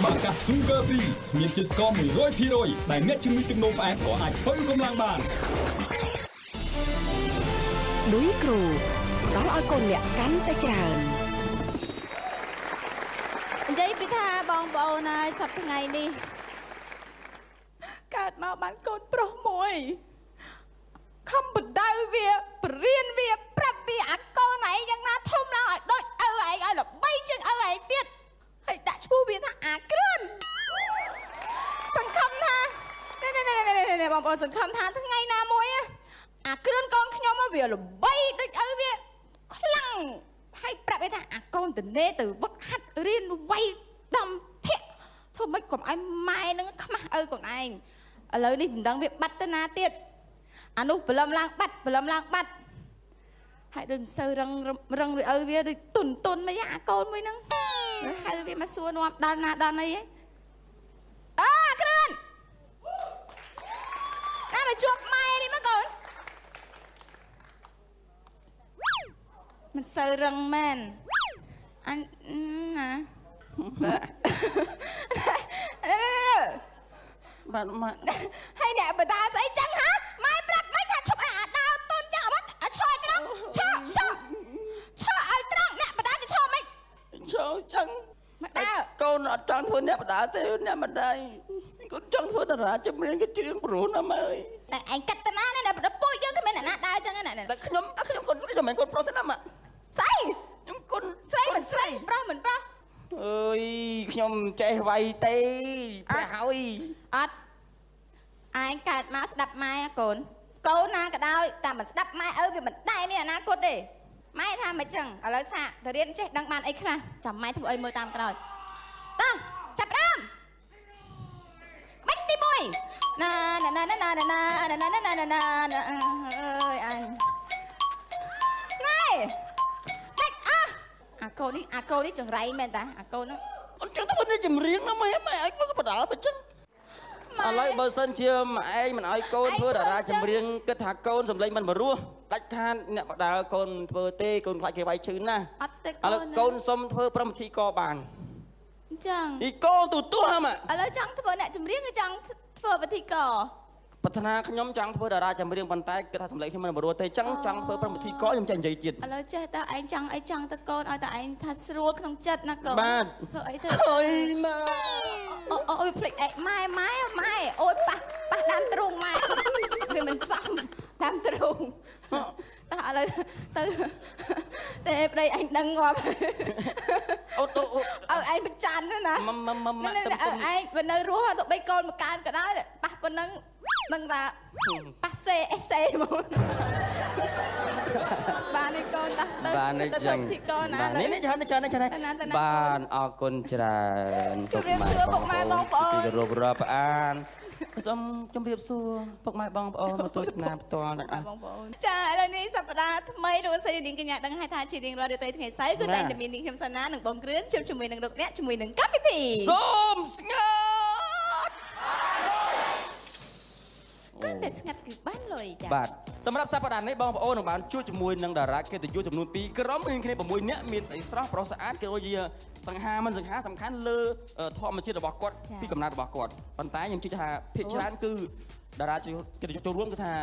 បាកា Sugar C មានជាតិស្ករ 100% ដែលអ្នកជំងឺទឹកនោមផ្អែមក៏អាចបើកម្លាំងបានឌុយគ្រូផ្ដល់ឲ្យកូនអ្នកកាន់តែច្រើននិយាយពីថាបងប្អូនហើយសប្តាហ៍ថ្ងៃនេះកើតមកបានកូនប្រុសមួយខំបដៅវាបរៀនវាប្រាប់វាអាកូនឯងយ៉ាងណាធំឡើងឲ្យដូចឪឯងឲ្យល្បីជាងឪឯងទៀតហើយដាក់ឈ្មោះវាថាអាគ្រឿនសង្ឃឹមថានេះបងប្អូនសង្ឃឹមថាថ្ងៃណាមួយអាគ្រឿនកូនខ្ញុំវាល្បីដូចឪវាខ្លាំងហើយប្រាប់វាថាអាកូនតនេទៅវឹកហាត់រៀនវាយដំភ័ក្រធ្វើម៉េចកុំឲ្យម៉ែនឹងខ្មាស់ឪកូនឯងឥឡូវនេះមិនដឹងវាបាត់ទៅណាទៀតអានោះព្រលឹមឡើងបាត់ហើយដូចមិនសូវរឹងវាឪវាដូចទុនមកអាកូនមួយហ្នឹងហៅវាមកសួរនាំដល់ណាដល់ណីហ៎អាគ្រឿនណាមកជួបម៉ែនេះមកកូនមិនសូវរឹងមែនអញណាបាទម៉ាក់ហើយអ្នកបតាស្អីចឹងហ៎ម៉ែប្រាប់មិនថាឈប់ឲ្យអាដើតូនចឹងអត់ឈរឲ្យត្រង់ឈរឲ្យត្រង់អ្នកបតាគេឈរមិនឈរចឹងមកដើរកូនអត់ចង់ធ្វើអ្នកបតាទេអ្នកម្ដាយកូនចង់ធ្វើតារាចម្រៀងគេច្រៀងព្រោះណាម៉ែអើយតែឯងកាត់តាណាណាពុយយើងគ្មានអ្នកណាដើរចឹងណាតែខ្ញុំកូនស្រីតែមិនកូនប្រុសទេណាម៉ាក់ស្អីខ្ញុំកូនស្រីមិនស្រីប្រុសមិនប្រុសអើយខ្ញុំចេះវាយទេប្រហើយអត់ឯងកើតមកស្ដាប់ម៉ែកូនណាក៏ដោយតែមិនស្ដាប់ម៉ែឪវាមិនដែរនេះអនាគតទេម៉ែថាមិនចឹងឥឡូវសាកទៅរៀនចេះដឹងបានអីខ្លះចាំម៉ែធ្វើអីមើលតាមក្រោយតោះចាប់ដើមក្បាច់ទី1ណាអើយអញណែដេកអាកូននេះចង្រៃមែនតាអាកូនហ្នឹងកូនចង់ធ្វើអ្នកចម្រៀងណាម៉ែឲ្យមកបដាល់បើចឹងឥឡូវបើសិនជាម៉ែឯងមិនឲ្យកូនធ្វើតារាចម្រៀងគិតថាកូនសម្លេងមិនបរោះដាច់ខាតអ្នកបដាល់កូនធ្វើទេកូនខ្លាចគេវាយឈឺណាស់អត់ទេឥឡូវកូនសុំធ្វើប្រមវិធីកបានអញ្ចឹងពីកូនទូទស្សន៍ហ្មងឥឡូវចង់ធ្វើអ្នកចម្រៀងឬចង់ធ្វើវិធីកប្រាថ្នាខ្ញុំចង់ធ្វើតារាចម្រៀងប៉ុន្តែគិតថាសម្លេងខ្ញុំមិនបរោះទេចង់ធ្វើប្រមវិធីកខ្ញុំចេះនិយាយទៀតឥឡូវចេះតើឯងចង់អីចង់ទៅកូនឲ្យតើឯងថាស្រួលក្នុងចិត្តណាកូនបាទធ្វើអីទៅអើយម៉ែអូយភ្លេចឯងម៉ែអូយប៉ះដើមទ្រូងម៉ែវាមិនសមដើមទ្រូងតើឥឡូវទៅតែប្តីឯងដឹងងាប់អូទៅឲ្យឯងប្រច័ណ្ឌណាម៉ាក់ទៅឯងបើនៅរស់ទៅបីកូនមកកើនក៏ដោយប៉ះប៉ុណ្ណឹងនឹងថាប៉ះសេអេសេមកបាននេះកូនតាបាននេះចឹងនេះច្រើនបានអរគុណច្រើនពុកម៉ែបងប្អូនទីរាប់អានសូមជម្រាបសួរពុកម៉ែបងប្អូនមកទស្សនាផ្ទាល់ទាំងអស់បងប្អូនចាឥឡូវនេះសប្តាហ៍ថ្មីលោកស្រីនាងកញ្ញាដឹងហើយថាជារៀងរាល់ថ្ងៃថ្ងៃសៅរ៍គឺតែមាននាងខ្ញុំសាណានិងបងគ្រឿនជួបជាមួយនឹងលោកអ្នកជាមួយនឹងកម្មវិធីសូមស្ងាត់កាន់តែស្ងាត់គឺបានលុយចាបាទសម្រាប់សប្តាហ៍នេះបងប្អូននឹងបានជួបជាមួយនឹងតារាកិត្តិយសចំនួន2ក្រុមមានគ្នា6នាក់មានស្អីស្រស់ប្រុសស្អាតគេដូចជាសង្ហាមិនសង្ហាសំខាន់លើធម្មជាតិរបស់គាត់ពីកំណើតរបស់គាត់ប៉ុន្តែខ្ញុំជឿថាភាគច្រើនគឺតារាកិត្តិយសចូលរួមគឺថា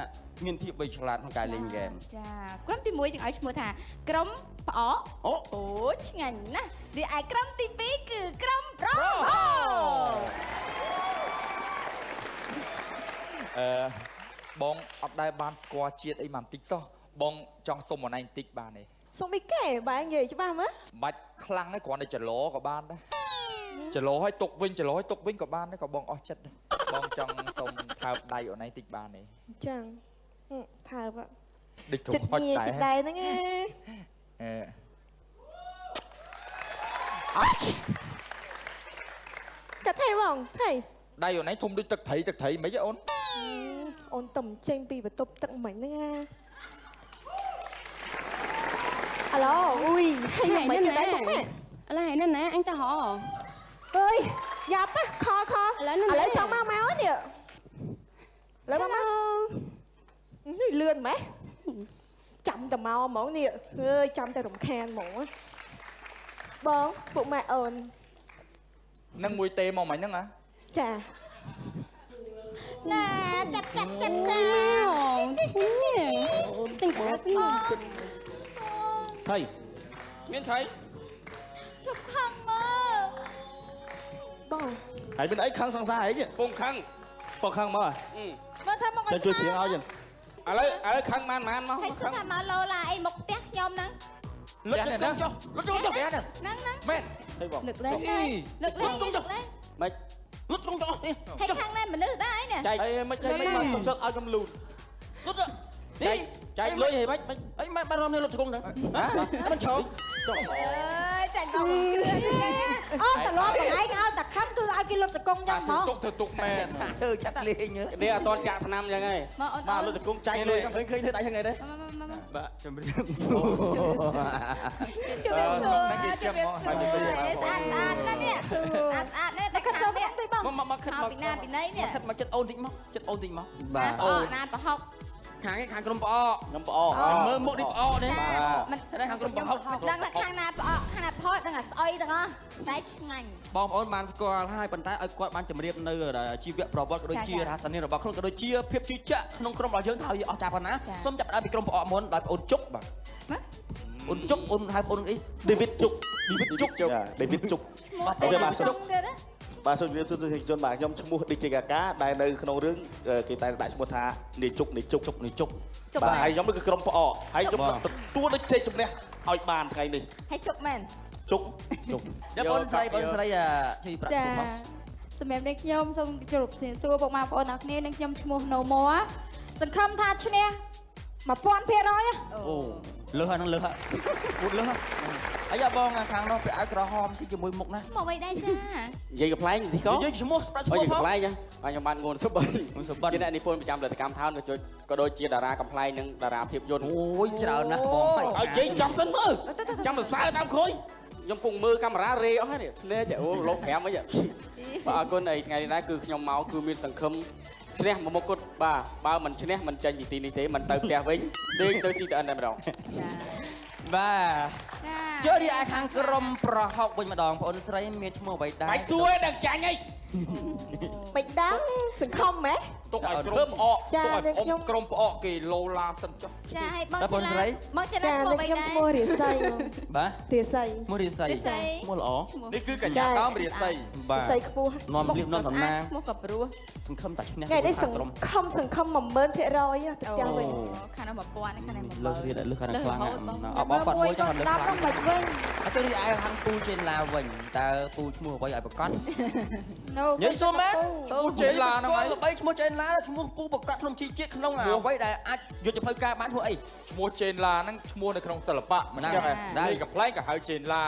មានភាពវៃឆ្លាតក្នុងការលេងហ្គេមចាក្រុមទី1ទាំងឲ្យឈ្មោះថាក្រុមផ្អកអូឆ្ងាញ់ណាស់រីឯក្រុមទី2គឺក្រុមប្រុសបងអត់ដែលបានស្គាល់ជាតិអីបន្តិចសោះបងចង់សុំអនឯងតិចបានទេសុំអីគេបែរនិយាយច្បាស់មើលបាច់ខ្លាំងទេគ្រាន់តែចលោក៏បានដែរចលោឲ្យទុកវិញក៏បានដែរក៏បងអស់ចិត្តបងចង់សុំថើបដៃអនឯងតិចបានទេចឹងថើបដូចធំហុចតែហ្នឹងកាត់ថៃបងថៃដៃអនឯងធំដូចទឹកត្រីមិនហ៎អូនតំចេញពីបន្ទប់ទឹកមិញហ្នឹងអាឡូអ៊ុយហើយមិនគេដែរមកឥឡូវហ្នឹងណាអញទៅហ៎អើយយ៉ាប់ខឥឡូវចង់មកនេះឥឡូវមកនេះលឿនម៉េះចាំតែមកហ្មងនេះអើយចាំតែរំខានហ្មងបងពុកម៉ែអូន នឹងមួយទេមកមិញហ្នឹងហ៎ ចា ណែចាប់ចា ទាំងកាស្មោ ថៃមានថៃ ជប់ខឹងមើ បង ហើយមានអីខឹងសង្សារអីពងខឹងពងខឹងមក មើលថាមក ទៅជួយជាងឲ្យចឹងឥឡូវខឹងបានមក ហើយសួរថាមកឡូឡាអីមុខផ្ទះខ្ញុំហ្នឹង លុតចុះលុតចុះ ហ្នឹង មែន ទៅបង លើកលែងលើកលែង មិន លុតចុះចុះ ហើយខាងនេះមនុស្សដែរនេះ ចែកអីមិនមកសុំសឹកឲ្យខ្ញុំលូន លុតចែកលុយហីមិនអីមិនបានរំនេះលុតជង្គង់ហ្នឹងមិនឈោ អើយចាញ់ដល់គ្រឿននេះ អូតឡំបងឯងឲ្យតែខំគឺឲ្យគេលុតតកងយ៉ាងហ្មង ទុកទៅទុកមែន ទៅចាត់លេង នេះអត់តន់ចាក់ឆ្នាំចឹងហើយ មកអូន បាទលុតតកងចែកលុយ ឃើញធ្វើដៃហ្នឹងឯងទេ មក បាទជំរាបសួរ ជួយសួរស្អាតណាស់នេះស្អាតណាស់តែខាងនេះ មកខិត មកពីណាពីណីនេះ ខិតមកចិត្តអូនតិចមកចិត្តអូនតិចមក ណាប្អកណាប្រហុក ខាងនេះខាងក្រុមប្អក ខ្ញុំប្អក មើលមុខនេះប្អកនេះ មិន តែខាងក្រុមប្អក ដឹងថាខាងណាប្អកខាងណាផតដឹងអាស្អុយទាំងអស់តែឆ្ងាញ់ បងប្អូនបានស្គាល់ហើយប៉ុន្តែឲ្យគាត់បានជម្រាបនៅជីវប្រវត្តិក៏ដូចជារហស្សនារបស់ខ្លួនក៏ដូចជាភាពជឿជាក់ក្នុងក្រុមរបស់យើងថាឲ្យអស់ចាប់ប៉ុណ្ណាសូមចាប់ផ្ដើមពីក្រុមប្អកមុនដោយបងអូនជុកបាទអូនជុកអូនហៅបងអូនអី David ជុក David ជុក David ជុក បាទជុកទៀតណា បាទសូមជម្រាបសួរទស្សនិកជនបាទខ្ញុំឈ្មោះ DJ Kaka ដែលនៅក្នុងរឿងគេតែដាក់ឈ្មោះថានាយជុកនាយជុក បាទហើយខ្ញុំគឺក្រុមប្អកហើយខ្ញុំទទួលដូចជ័យជំនះឲ្យបានថ្ងៃនេះ ហើយជុកមែន ជុក យកបងស្រីជួយប្រាក់ ចា មក សម្រាប់នេះខ្ញុំសូមជម្រាបសួរបងប្អូនអរគ្នានឹងខ្ញុំឈ្មោះ Nomoa សង្ឃឹមថាឈ្នះ 1000% អូលើហ្នឹងលើពួតលើហើយបងខាងនោះពាក់អាវក្រហមស៊ីជាមួយមុខណា មកវិញដែរចា និយាយកំ pl ែងទីកោ និយាយឈ្មោះស្ប្រាច់ឈ្មោះ អូយ ផង កំ pl ែងបាទខ្ញុំបានងួនសុបិនជាអ្នកនិពន្ធប្រចាំលទ្ធកម្មថោនក៏ដូចជាតារាកំ pl ែងនិងតារាភាពយន្ត អូយច្រើនណាស់បងឲ្យ ឲ្យនិយាយចាំសិនមើលចាំសរសើរតាមគ្រួយខ្ញុំពងមើលកាមេរ៉ារេអស់ហើយនេះភ្នែកអូលោក5អីបាទអរគុណអីថ្ងៃនេះដែរគឺខ្ញុំមកគឺមានសង្ឃឹមឈ្នះមួយមុខគត់បាទបើមិនឈ្នះមិនចាញ់ពីទីនេះទេមិនទៅផ្ទះវិញដេកទៅស៊ីទៅអិនតែម្ដង បាទចូលរីឯខាងក្រុមប្រហុកវិញម្ដងបងអូនស្រីមានឈ្មោះអ្វីដែរ បាច់សួរដឹងចាញ់អី បិចដឹងសង្ឃឹមហ៎ ទុកឲ្យក្រុមប្អកទុកឲ្យអ៊ំក្រុមប្អកគេឡូឡាសិនចុះ ចាឲ្យបងចេះមកចេះណាឈ្មោះអ្វីដែរ ឈ្មោះរាសី បាទ រាសី ឈ្មោះរិស័យឈ្មោះល្អ នេះគឺកញ្ញាដើមរាសី បាទ រាសីខ្ពស់ នាំលៀបនាំសំណាង ឈ្មោះក៏ព្រោះ សង្ឃឹមតែឈ្នះ ថ្ងៃនេះសង្ឃឹម10000%ទៅផ្ទះវិញ ខាងនោះ1000ខាងនេះ លើរៀនលើខាងខ្លាំងណាស់អបគាត់ 1 មួយចឹង 10 លើខ្លាំង ដល់មិនវិញ អត់ចូលរីឯខាងពូចេនឡាវិញតើពូឈ្មោះអ្វីឲ្យប្រកាស No និយាយសួរមែន ពូចេនឡាហ្នឹងហើយ ល្បីឈ្មោះចេនឡាឈ្មោះពូប្រកាសក្នុងជីជាតិក្នុងអ្វីដែលអាចយកទៅផ្លូវការបានឈ្មោះអី ឈ្មោះចេនឡាហ្នឹងឈ្មោះនៅក្នុងសិល្បៈមិនចឹងដែរកំ pl ែងក៏ហៅចេនឡា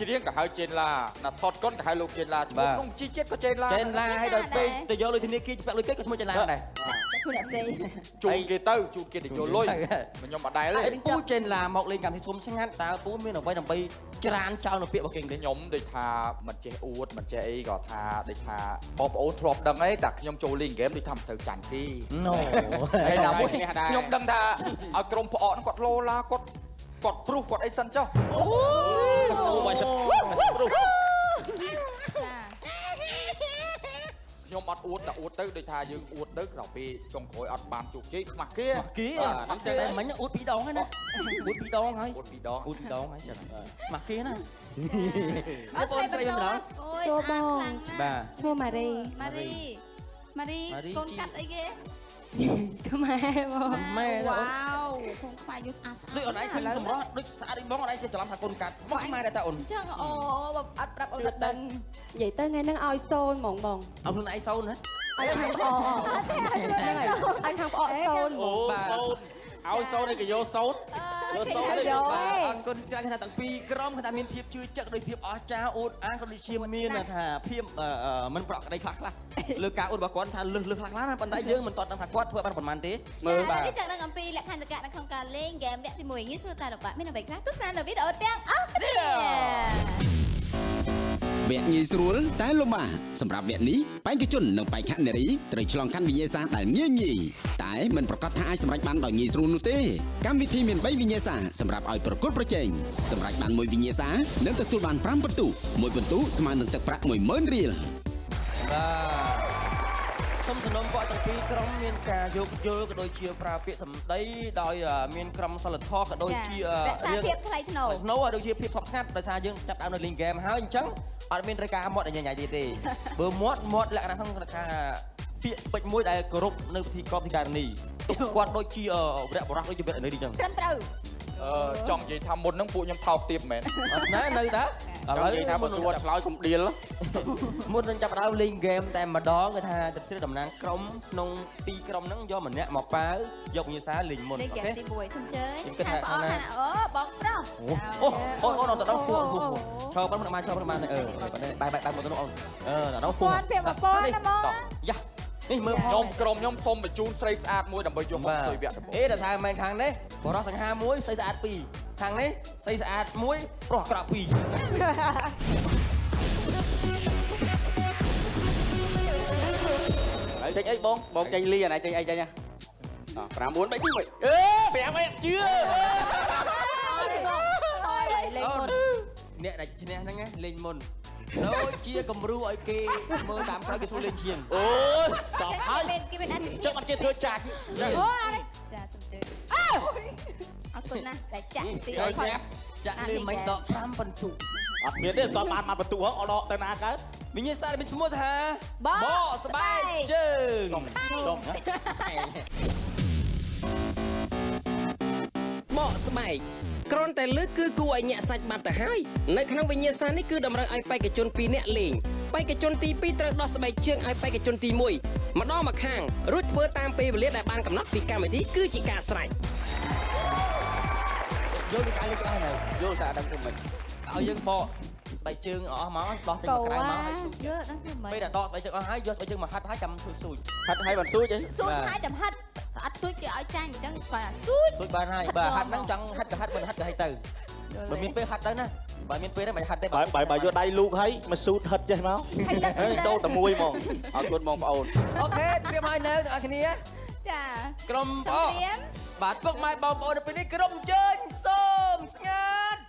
ច្រៀងក៏ហៅចេនឡាណាថតកុនក៏ហៅលោកចេនឡាឈ្មោះក្នុងជីជាតិក៏ចេនឡា ចេនឡាឲ្យដល់ពេលទៅយកលុយធនាគារពាក់លុយគេក៏ឈ្មោះចេនឡាដែរ ឈ្មោះអ្នកផ្សេង ជូនគេទៅជូនគេទៅយកលុយខ្ញុំអត់ដែរទេ ពូចេនឡាមកលេងកម្មវិធីសុំស្ងាត់តើពូមានអ្វីដើម្បីច្រានចោលនៅពាក្យរបស់គេទេ ខ្ញុំដូចថាមិនចេះអួតមិនចេះអីក៏ថាដូចថាបងប្អូនធ្លាប់ដឹងអីតែខ្ញុំចូលលេងហ្គេមដូចថាមិនសូវចាញ់ទេ ណូ ហើយដល់មួយខ្ញុំដឹងថាឲ្យក្រុមប្អកហ្នឹងគាត់ឡូឡាគាត់ព្រុសគាត់អីសិនចុះ អូបាយសុខ ខ្ញុំអត់អួតតែអួតទៅដូចថាយើងអួតទៅដល់ពេលចុងក្រោយអត់បានជោគជ័យខ្មាស់គេ គេអត់ចឹងតែមិញអួត2ដងហើយណាអួត2ដងហើយ អួត2ដង អួត2ដងហើយចឹងមកគេណា អត់ស្អីបន្តអូយស្អាតខ្លាំងណាស់ បាទ ឈ្មោះ Marie ម៉ារីកូនកាត់អីគេ ខ្មែរបង ម៉ែ វ៉ាវខំខ្វាយយូស្អាតស្អាត ដូចអូនឯងឃើញសម្រស់ដូចស្អាតដូចបងអូនឯងចេះច្រឡំថាកូនកាត់បងខ្មែរដែរតាអូន ចឹងអូអត់ប្រាប់អូនអត់ដឹង និយាយទៅថ្ងៃហ្នឹងឲ្យសូនហ្មងបង អត់ខ្លួនឯងសូនណា ឲ្យខាងប្អកហ្នឹងហើយឲ្យខាងប្អកសូន អូសូនឲ្យសូនឯងក៏យកសូនយកសូនឯង យក បាទអរគុណច្រើនថាទាំងពីរក្រុមគាត់ថាមានភាពជឿជាក់ដោយភាពអស្ចារ្យអួតអាងក៏ដូចជាមានថាភាពមិនប្រក្រតីខ្លះលើការអួតរបស់គាត់ថាលឹះខ្លះណាប៉ុន្តែយើងមិនតតដឹងថាគាត់ធ្វើបានប៉ុន្មានទេមើលបាទ នេះចង់ដឹងអំពីលក្ខន្តិកៈនៅក្នុងការលេងហ្គេមវគ្គទី1ងាយស្រួលតែលោកបាទមានអ្វីខ្លះទស្សនានៅវីដេអូទាំងអស់គ្នា វគ្គងាយស្រួលតែលំបាកសម្រាប់វគ្គនេះបេក្ខជននិងបេក្ខនារីត្រូវឆ្លងកាត់វិញ្ញាសាដែលងាយតែមិនប្រកាសថាអាចសម្រេចបានដោយងាយស្រួលនោះទេកម្មវិធីមាន3វិញ្ញាសាសម្រាប់ឲ្យប្រកួតប្រជែងសម្រេចបាន1វិញ្ញាសានឹងទទួលបាន5ពិន្ទុ1ពិន្ទុស្មើនឹងទឹកប្រាក់ 10000 រៀលបាទសូមសំណូមពរទាំងពីរក្រុមមានការយោគយល់ក៏ដូចជាប្រើពាក្យសម្ដីដោយមានក្រុមសិលធម៌ក៏ដូចជារក្សាភាពថ្លៃថ្នូរដូចជាភាពស្ងប់ស្ងាត់ដោយសារយើងចាប់ដើមនៅលេងហ្គេមហើយអញ្ចឹងអត់មានត្រូវការមាត់ញ៉ៃទៀតទេបើមាត់លក្ខណៈក្នុងថាពាក្យពេចន៍មួយដែលគោរពនៅពិធីកប់ទីការនីគាត់ដូចជាវរៈបរោះដូចជាវរៈនារីអញ្ចឹងត្រឹមត្រូវចង់និយាយថាមុនហ្នឹងពួកខ្ញុំថោកទាបមែនអត់ណានៅតាឥឡូវនិយាយថាបើសួរឆ្លើយកុំដៀលមុននឹងចាប់ដើមលេងហ្គេមតែម្ដងគេថាទៅជ្រើសតំណាងក្រុមក្នុង2ក្រុមហ្នឹងយកម្នាក់មកប៉ាវយកវិញ្ញាសាលេងមុនអូខេទី1សូមជើញថាបងអូបងប្រុសអូនទៅដល់គួរឈរប៉ុណ្ណឹងបានឈរប៉ុណ្ណឹងបានបែបមកទៅនោះអូនដល់គួរពាន់ពាក់1000ណាមកយ៉ានេះមើលខ្ញុំក្រុមខ្ញុំសូមបញ្ជូនស្រីស្អាតមួយដើម្បីយកមកជួយវគ្គដំបូងតែថាមិនខាងនេះបរិសសង្ហាមួយស្រីស្អាត2ខាងនេះស្រីស្អាតមួយប្រុសអាក្រក់2ហើយចេញអីបងចេញលីអាណៃចេញអីចេញ5 4 3 2 1អេ5អីជឿអ្នកដែលឈ្នះហ្នឹងលេងមុនដូចជាគំរូឲ្យគេមើលតាមក្រោយគេស្រួលលេងជាងអូយតបហើយគេមិនអាចចឹងអត់គេធ្វើចាក់អូចាសុំជើញអរគុណណាស់តែចាក់ទីឲ្យចាក់លើមិនដក5ពិន្ទុអត់មានទេតបានមកបន្ទុហងអត់ដកទៅណាកើតវិញ្ញាសាមានឈ្មោះថាបស្បែកជើងបស្បែកគ្រាន់តែលើកគឺគួរឲ្យញាក់សាច់បាត់ទៅហើយនៅក្នុងវិញ្ញាសានេះគឺតម្រូវឲ្យបេក្ខជន2នាក់លេងបេក្ខជនទី2ត្រូវដោះស្បែកជើងឲ្យបេក្ខជនទី1ម្ដងមកខាងរួចធ្វើតាមពេលវេលាដែលបានកំណត់ពីកម្មវិធីគឺជាការស្រេចយល់ពីការលេងក្បាលហើយយល់តែដឹងទៅមិនឲ្យយើងបកស្បែកជើងអស់មកដោះចេញមកក្រៅមកហើយស៊ូចយើដឹងធ្វើម៉េចពេលដែលដកស្បែកជើងអស់ហើយយកស្បែកជើងមកហាត់ហើយចាំធ្វើស៊ូចហាត់ហើយបានស៊ូចទេស៊ូចហើយចាំហាត់អត់ស៊ូចគេឲ្យចាញ់អញ្ចឹងគាត់ថាស៊ូចបានហើយបើហាត់ហ្នឹងចង់ហាត់ក៏ហាត់មិនហាត់ក៏ឲ្យទៅបើមានពេលហាត់ទៅណាបើមានពេលហ្នឹងមិនហាត់ទេបើយកដៃលូកហើយមកស៊ូតហិតចេះមកដូរតែមួយហ្មងអរគុណបងប្អូនអូខេត្រៀមហើយនៅទាំងអស់គ្នាចាក្រុមបងបាទពុកម៉ែបងប្អូននៅពេលនេះក្រុមជើញសូមស្ងាត់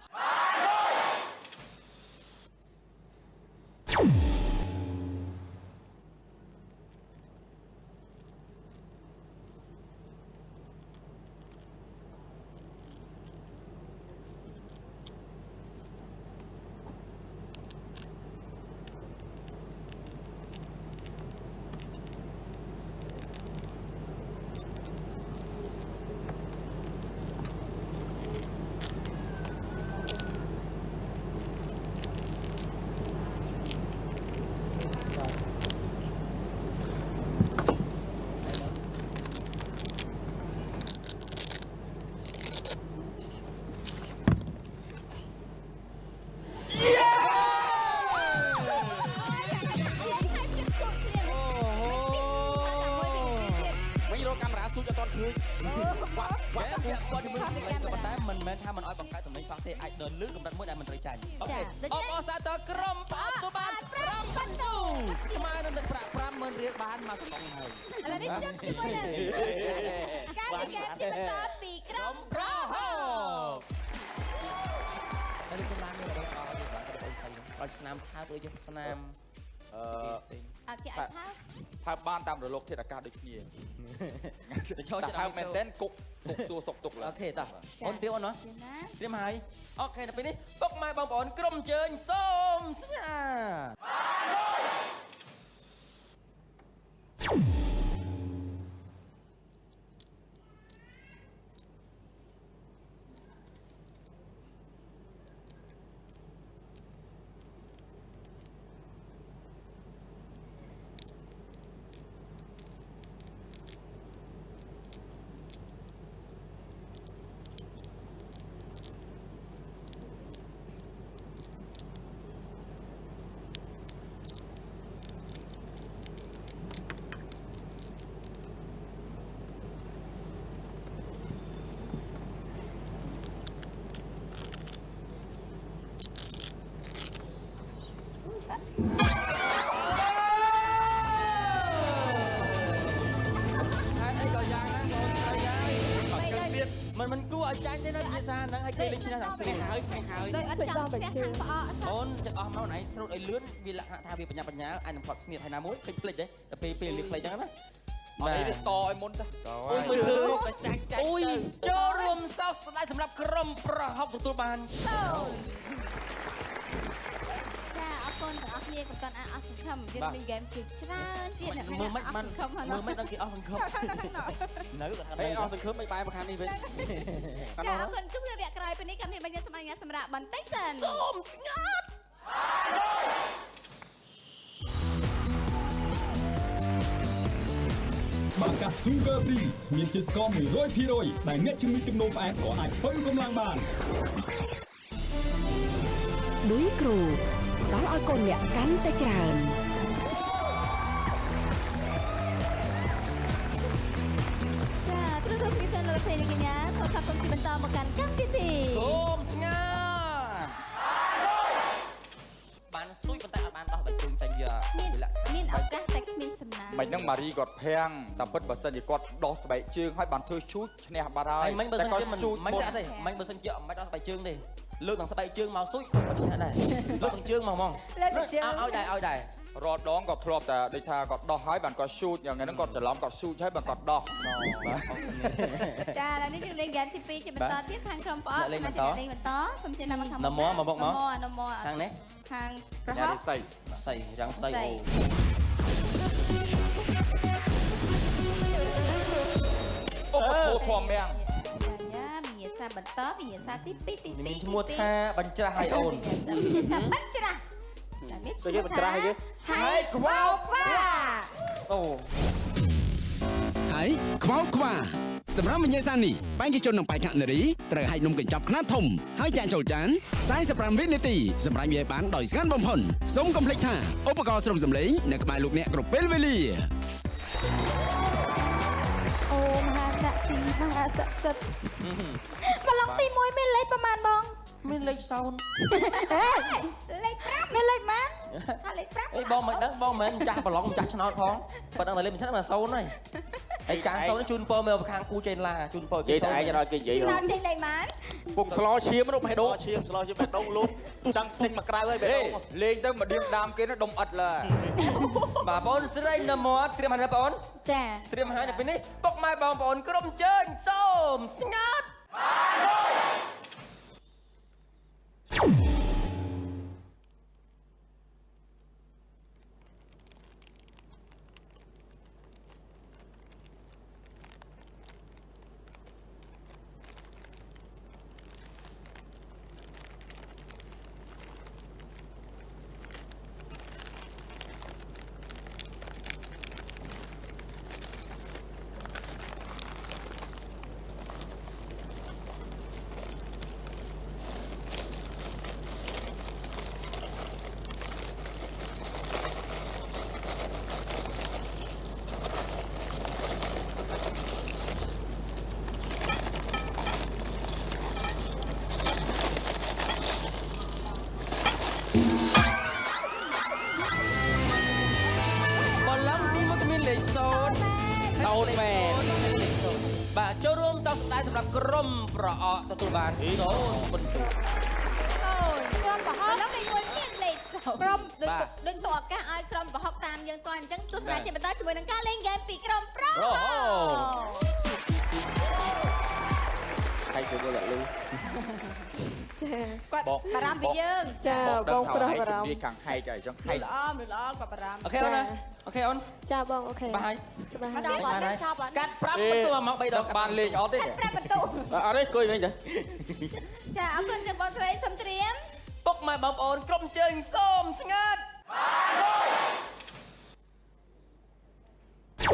ថាមិនអោយបង្កើតសម្លេងសោះទេអាចដើរលឺកម្រិតមួយដែលមិនត្រូវចាញ់អូខេអបអរសាទរក្រុមបោកទៅបាន5ពិន្ទុស្មើនឹងទឹកប្រាក់ 50000 រៀលបានមកសំងហើយឥឡូវនេះចុះជាមួយនឹងការលេងហ្គេមជាបន្តពីក្រុមប្រហោហើយខ្ញុំបានមានរបស់អស់នេះបាទបងស្នាមថើបដូចជាស្នាមអត់គេអាចថើបបានតាមរលកធាតុអាកាសដូចគ្នាទៅចូលថើបមែនតែនគុកសួរសុកទុកឡើយអូខេតោះអូនទៀវអូនណាត្រៀមហើយអូខេដល់ពេលនេះពុកម៉ែបងប្អូនក្រុមជើញសូមស្ងាត់ ai còn giang đó còn ai giang mình cua ở trái thế nó như sao nó hay chơi lên trên đó Hãy subscribe cho kênh Ghiền Mì Gõ để không bỏ lỡ những video hấp dẫn ôn chặt máu này sốt ai lướn vì là thà vì bật nhá anh phật miệt hay nào muốn kịch plei đấy pe liệt plei chẳng đó ở đây to ai muốn ta ui cho rùm sao lại sầm lập krom pro học tụi bạn ចាអរគុណទាំងអស់គ្នាក៏កាន់អស់សង្ឃឹមទៀតមានហ្គេមជាច្រើនទៀតអ្នកមាន មើលមិន អស់សង្ឃឹមហើយ មើលមិនដឹងគេអស់សង្ឃឹមនៅក៏ថា Ê, ông sừng khớp mấy bài mà khăn đi vậy. ចាអរគុណជួបគ្នាវគ្គក្រោយពេលនេះកម្មវិធីបញ្ញត្តិសម្រាប់សម្រាប់បន្តិចសិនសូមស្ងាត់ បាកា Sugar Free មានជាតិស្ករ 100% ដែលអ្នកជំងឺទឹកនោមផ្អែមក៏អាចបើកម្លាំងបាន ឌុយគ្រូផ្ដល់ឲ្យកូនអ្នកកាន់តែច្រើន ចាទ្រង់ទ្រង់ស្គីសិនលោកស្រីនិងកញ្ញាសូមស្វាគមន៍ជាបន្តមកកាន់កម្មវិធី សូមស្ងាត់បានស៊ុយប៉ុន្តែអត់បានដោះបញ្ជូនចេញយក មានឱកាសតែគ្មានសំណាង មិនហ្នឹងម៉ារីគាត់ភាំងតាមពិតបើសិនជាគាត់ដោះស្បែកជើងឲ្យបានធ្វើឈូតឈ្នះបាត់ហើយ មិនបើសិនជាមិនដាក់ទេមិនបើសិនជាមិនដោះស្បែកជើងទេលើកទាំងស្បែកជើងមកស៊ុយក៏មិនដែរលើកទាំងជើងមកហ្មងឲ្យដែរ រាល់ដងគាត់ធ្លាប់តែដូចថាគាត់ដោះហើយបានគាត់ឈូតយ៉ាងហ្នឹងគាត់ច្រឡំគាត់ឈូតហើយបានគាត់ដោះ ចាឥឡូវនេះយើងលេងហ្គេមទី2ជាបន្តទៀតខាងក្រុមប្អូនលេងបន្តសូមជិះតាមខាង នមមក នម ខាងនេះ ខាងប្រហោះ សៃរាំងសៃអូ អូធំមែង យ៉ាវិញ្ញាសាបន្តវិញ្ញាសាទី2ទី2 មានឈ្មោះថាបញ្ច្រាស់ឲ្យអូន វិញ្ញាសាបញ្ច្រាស់សាមានឈ្មោះ បញ្ច្រាស់ឲ្យគេ ហើយខ្វោវ៉ា អូ ហើយខ្វោខ្វាសម្រាប់វិញ្ញាសានេះបែងជាជននឹងបេក្ខនារីត្រូវឲ្យនំកញ្ចប់ខ្នាតធំហើយចាក់ចូលចាន45វិនាទីសម្រាប់វាបានដោយស្ងាត់បំផុតសូមកុំភ្លេចថាឧបករណ៍ស្រោមសម្លេងនៅក្បែរលោកអ្នកគ្រប់ពេលវេលា អូមហាសក្តិមហាសក្តិសិទ្ធប្លង់ទី1មានលេខប្រមាណបង មានលេខសោន លេខ5 មានលេខម៉ាន ហើយលេខ5 អេបងមិនដឹងបងមិនចាស់ប្រឡងចាស់ឆ្នោតផងប៉ុន្តែលេខមិនឆ្នោតមកសោនហើយហើយចាស់សោនជូនពរមើលខាងគូចេញឡាជូនពរ Vậy thì ai cho nó cái gì ឆ្នោ rồi? តចេញលេខម៉ាន Cuộc slo chiếm nó phải đố. ឈាមស្លោឈាមបេះដូងលូបចង់ទិញមកក្រៅហើយបេះ ហេ ដូង លេងទៅមកដៀងដាមគេនោះដុំអិតឡើ បាទបងស្រីនមត់ត្រៀមហើយណាបង ចា ត្រៀមហើយនៅពេលនេះពុកម៉ែបងប្អូនក្រុមជើងសូមស្ងាត់ បាទចូលរួមសោកស្ដាយសម្រាប់ក្រុមប្រអកទទួលបាន0ពិន្ទុ ក្រុមប្រហុកឥឡូវលេខ1មានលេខ0ក្រុមដូចតឱកាសឲ្យក្រុមប្រហុកតាមយើងតអញ្ចឹងទស្សនាជាបន្តជាមួយនឹងការលេងហ្គេមពីក្រុមប្រហុក Hay cho tôi lại luôn. គាត់បារម្ភពីយើង ចាបងប្រុសបារម្ភ វាខាងហែកហើយអញ្ចឹងហែក ល្អគាត់បារម្ភ អូខេអូនណាអូខេអូន ចាបងអូខេ បាទហើយ ច្បាស់ហើយ ចប់អត់ទេចប់អត់ កាត់5បន្ទូមក3ដង បានលេងអត់ទេ 5បន្ទូ Ở đây coi mình chứ. ចាអរគុណចំបងស្រីសុំត្រៀម ពុកម៉ែបងប្អូនក្រុមជើងសូមស្ងាត់ ច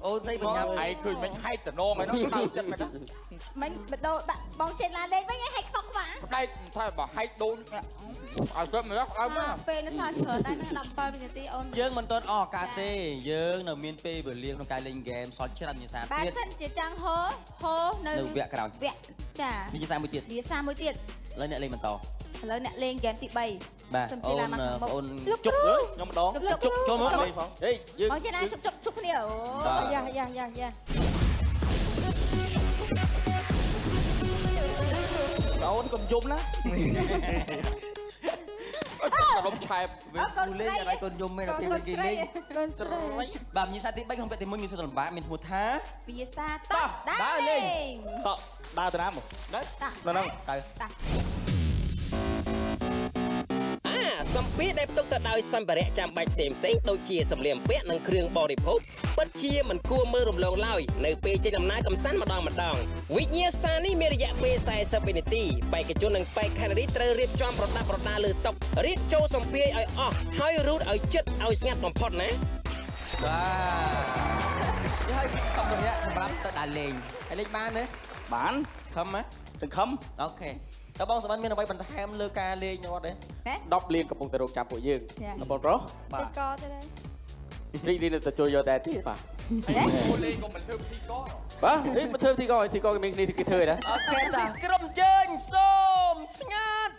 អូនthấy ឯងឃើញមិញហែកតំណងឯនោះទៅចិត្តមិន មិញបដូរដាក់បងចេញឡានលេងវិញហែកខ្វក់ខ្វា ផ្ដែកថាបើហែកដូនឲ្យគាត់មកអើមក ពេលនេះសារច្រើនដែរនឹង17វិនាទីអូន យើងមិនទាន់អស់ឱកាសទេយើងនៅមានពេលវេលាក្នុងការលេងហ្គេមសល់ច្រើនវិញ្ញាសា បើ ទៀត សិនជាចង់ហូនៅ នៅវគ្គក្រោយ វគ្គចា វិញ្ញាសាមួយទៀត វាសាមួយទៀត ឥឡូវអ្នកលេងបន្ត ឥឡូវអ្នកលេងហ្គេមទី3 បាទ សុំជិះឡានមកខាងមុខ អូន លោក ជុក គ្រូ ខ្ញុំម្ដង ជុកចូលមក លេងផង ហេយើង បងចេះណាជុកគ្នាអូ យ៉ា អូនកុំយំណាអត់រំឆែប គូលេងអត់ឲ្យកូនយំទេដល់ពេលគេលេង កូនស្រី បាទវិញ្ញាសាទី3ក្នុងវគ្គទី1មានសួរលំបាកមានឈ្មោះថា វិញ្ញាសាត តោះដើរលេង តដើរទៅណាមក ទៅ តា នៅហ្នឹង ទៅ សម្ភារដែលផ្ទុកទៅដោយសម្ភារៈចាំបាច់ផ្សេងៗដូចជាសម្លៀកបំពាក់និងគ្រឿងបរិភោគពិតជាមិនគួរមើលរំលងឡើយនៅពេលចេញដំណើរកម្សាន្តម្ដងវិញ្ញាសានេះមានរយៈពេល40វិនាទីបេក្ខជននិងបេក្ខនារីត្រូវរៀបចំប្រដាប់ប្រដាលើតុរៀបចូលសម្ភារឲ្យអស់ហើយរូតឲ្យជិតឲ្យស្ងាត់បំផុតណា បាទនេះហើយសម្ភារៈសម្រាប់ទៅដើរលេងហើយលេងបានទេ បាន ខំហ៎ សង្ឃឹម អូខេតើបងសុវណ្ណមានអ្វីបន្ថែមលើការលេងអត់ទេ 10លានកំពុងតែរកចាំពួកយើងបងប្រុស តែកទៅដែរ រីករាយទៅជួយយកដែរទៀតបាទ អូលេងក៏មិនធ្វើពិធីក បាទនេះមកធ្វើទីកគេមានគ្នាគេធ្វើដែរ អូខេតាក្រុមជើញសូមស្ងាត់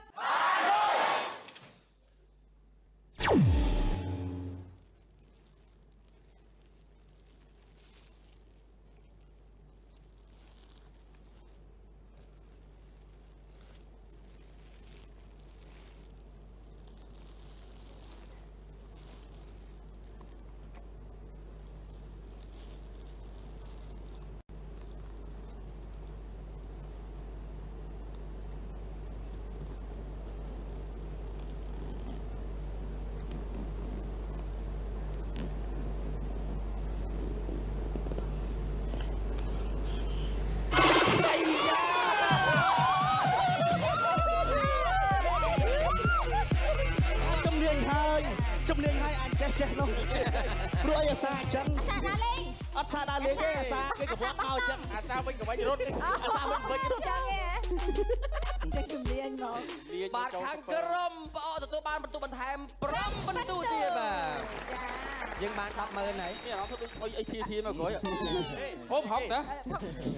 ជំនាញហើយអាចចេះនោះព្រោះអីអាសាអញ្ចឹង អាសាដើរលេង អត់សាដើរលេងទេអាសាគេកំពុងមកអញ្ចឹងអាសាវិញក៏វិញរត់អាសាវិញវិញរត់ ចឹងឯងចេះជំនាញមក បាទខាងក្រុមប្អូនទទួលបានបន្ទុកបន្ថែម5បន្ទុកទៀតបាទយើងបាន100000ហើយ នេះអារម្មណ៍ធ្វើដូចស្អុយអីធីមកក្រោយអូហុកតា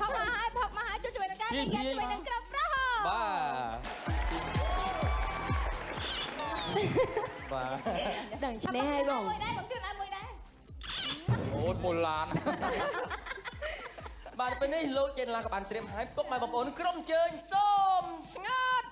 ផុកមកហើយជួយជួយនឹងការលេងជួយនឹងក្រុមប្រុស បាទ ដឹងឈ្នះហើយបង មួយដែរបងជួយឲ្យមួយដែរ អូនបុលាន បាទពេលនេះលោកចេនឡាក៏បានត្រៀមឲ្យពុកម៉ែបងប្អូនក្រុមជើញសូមស្ងាត់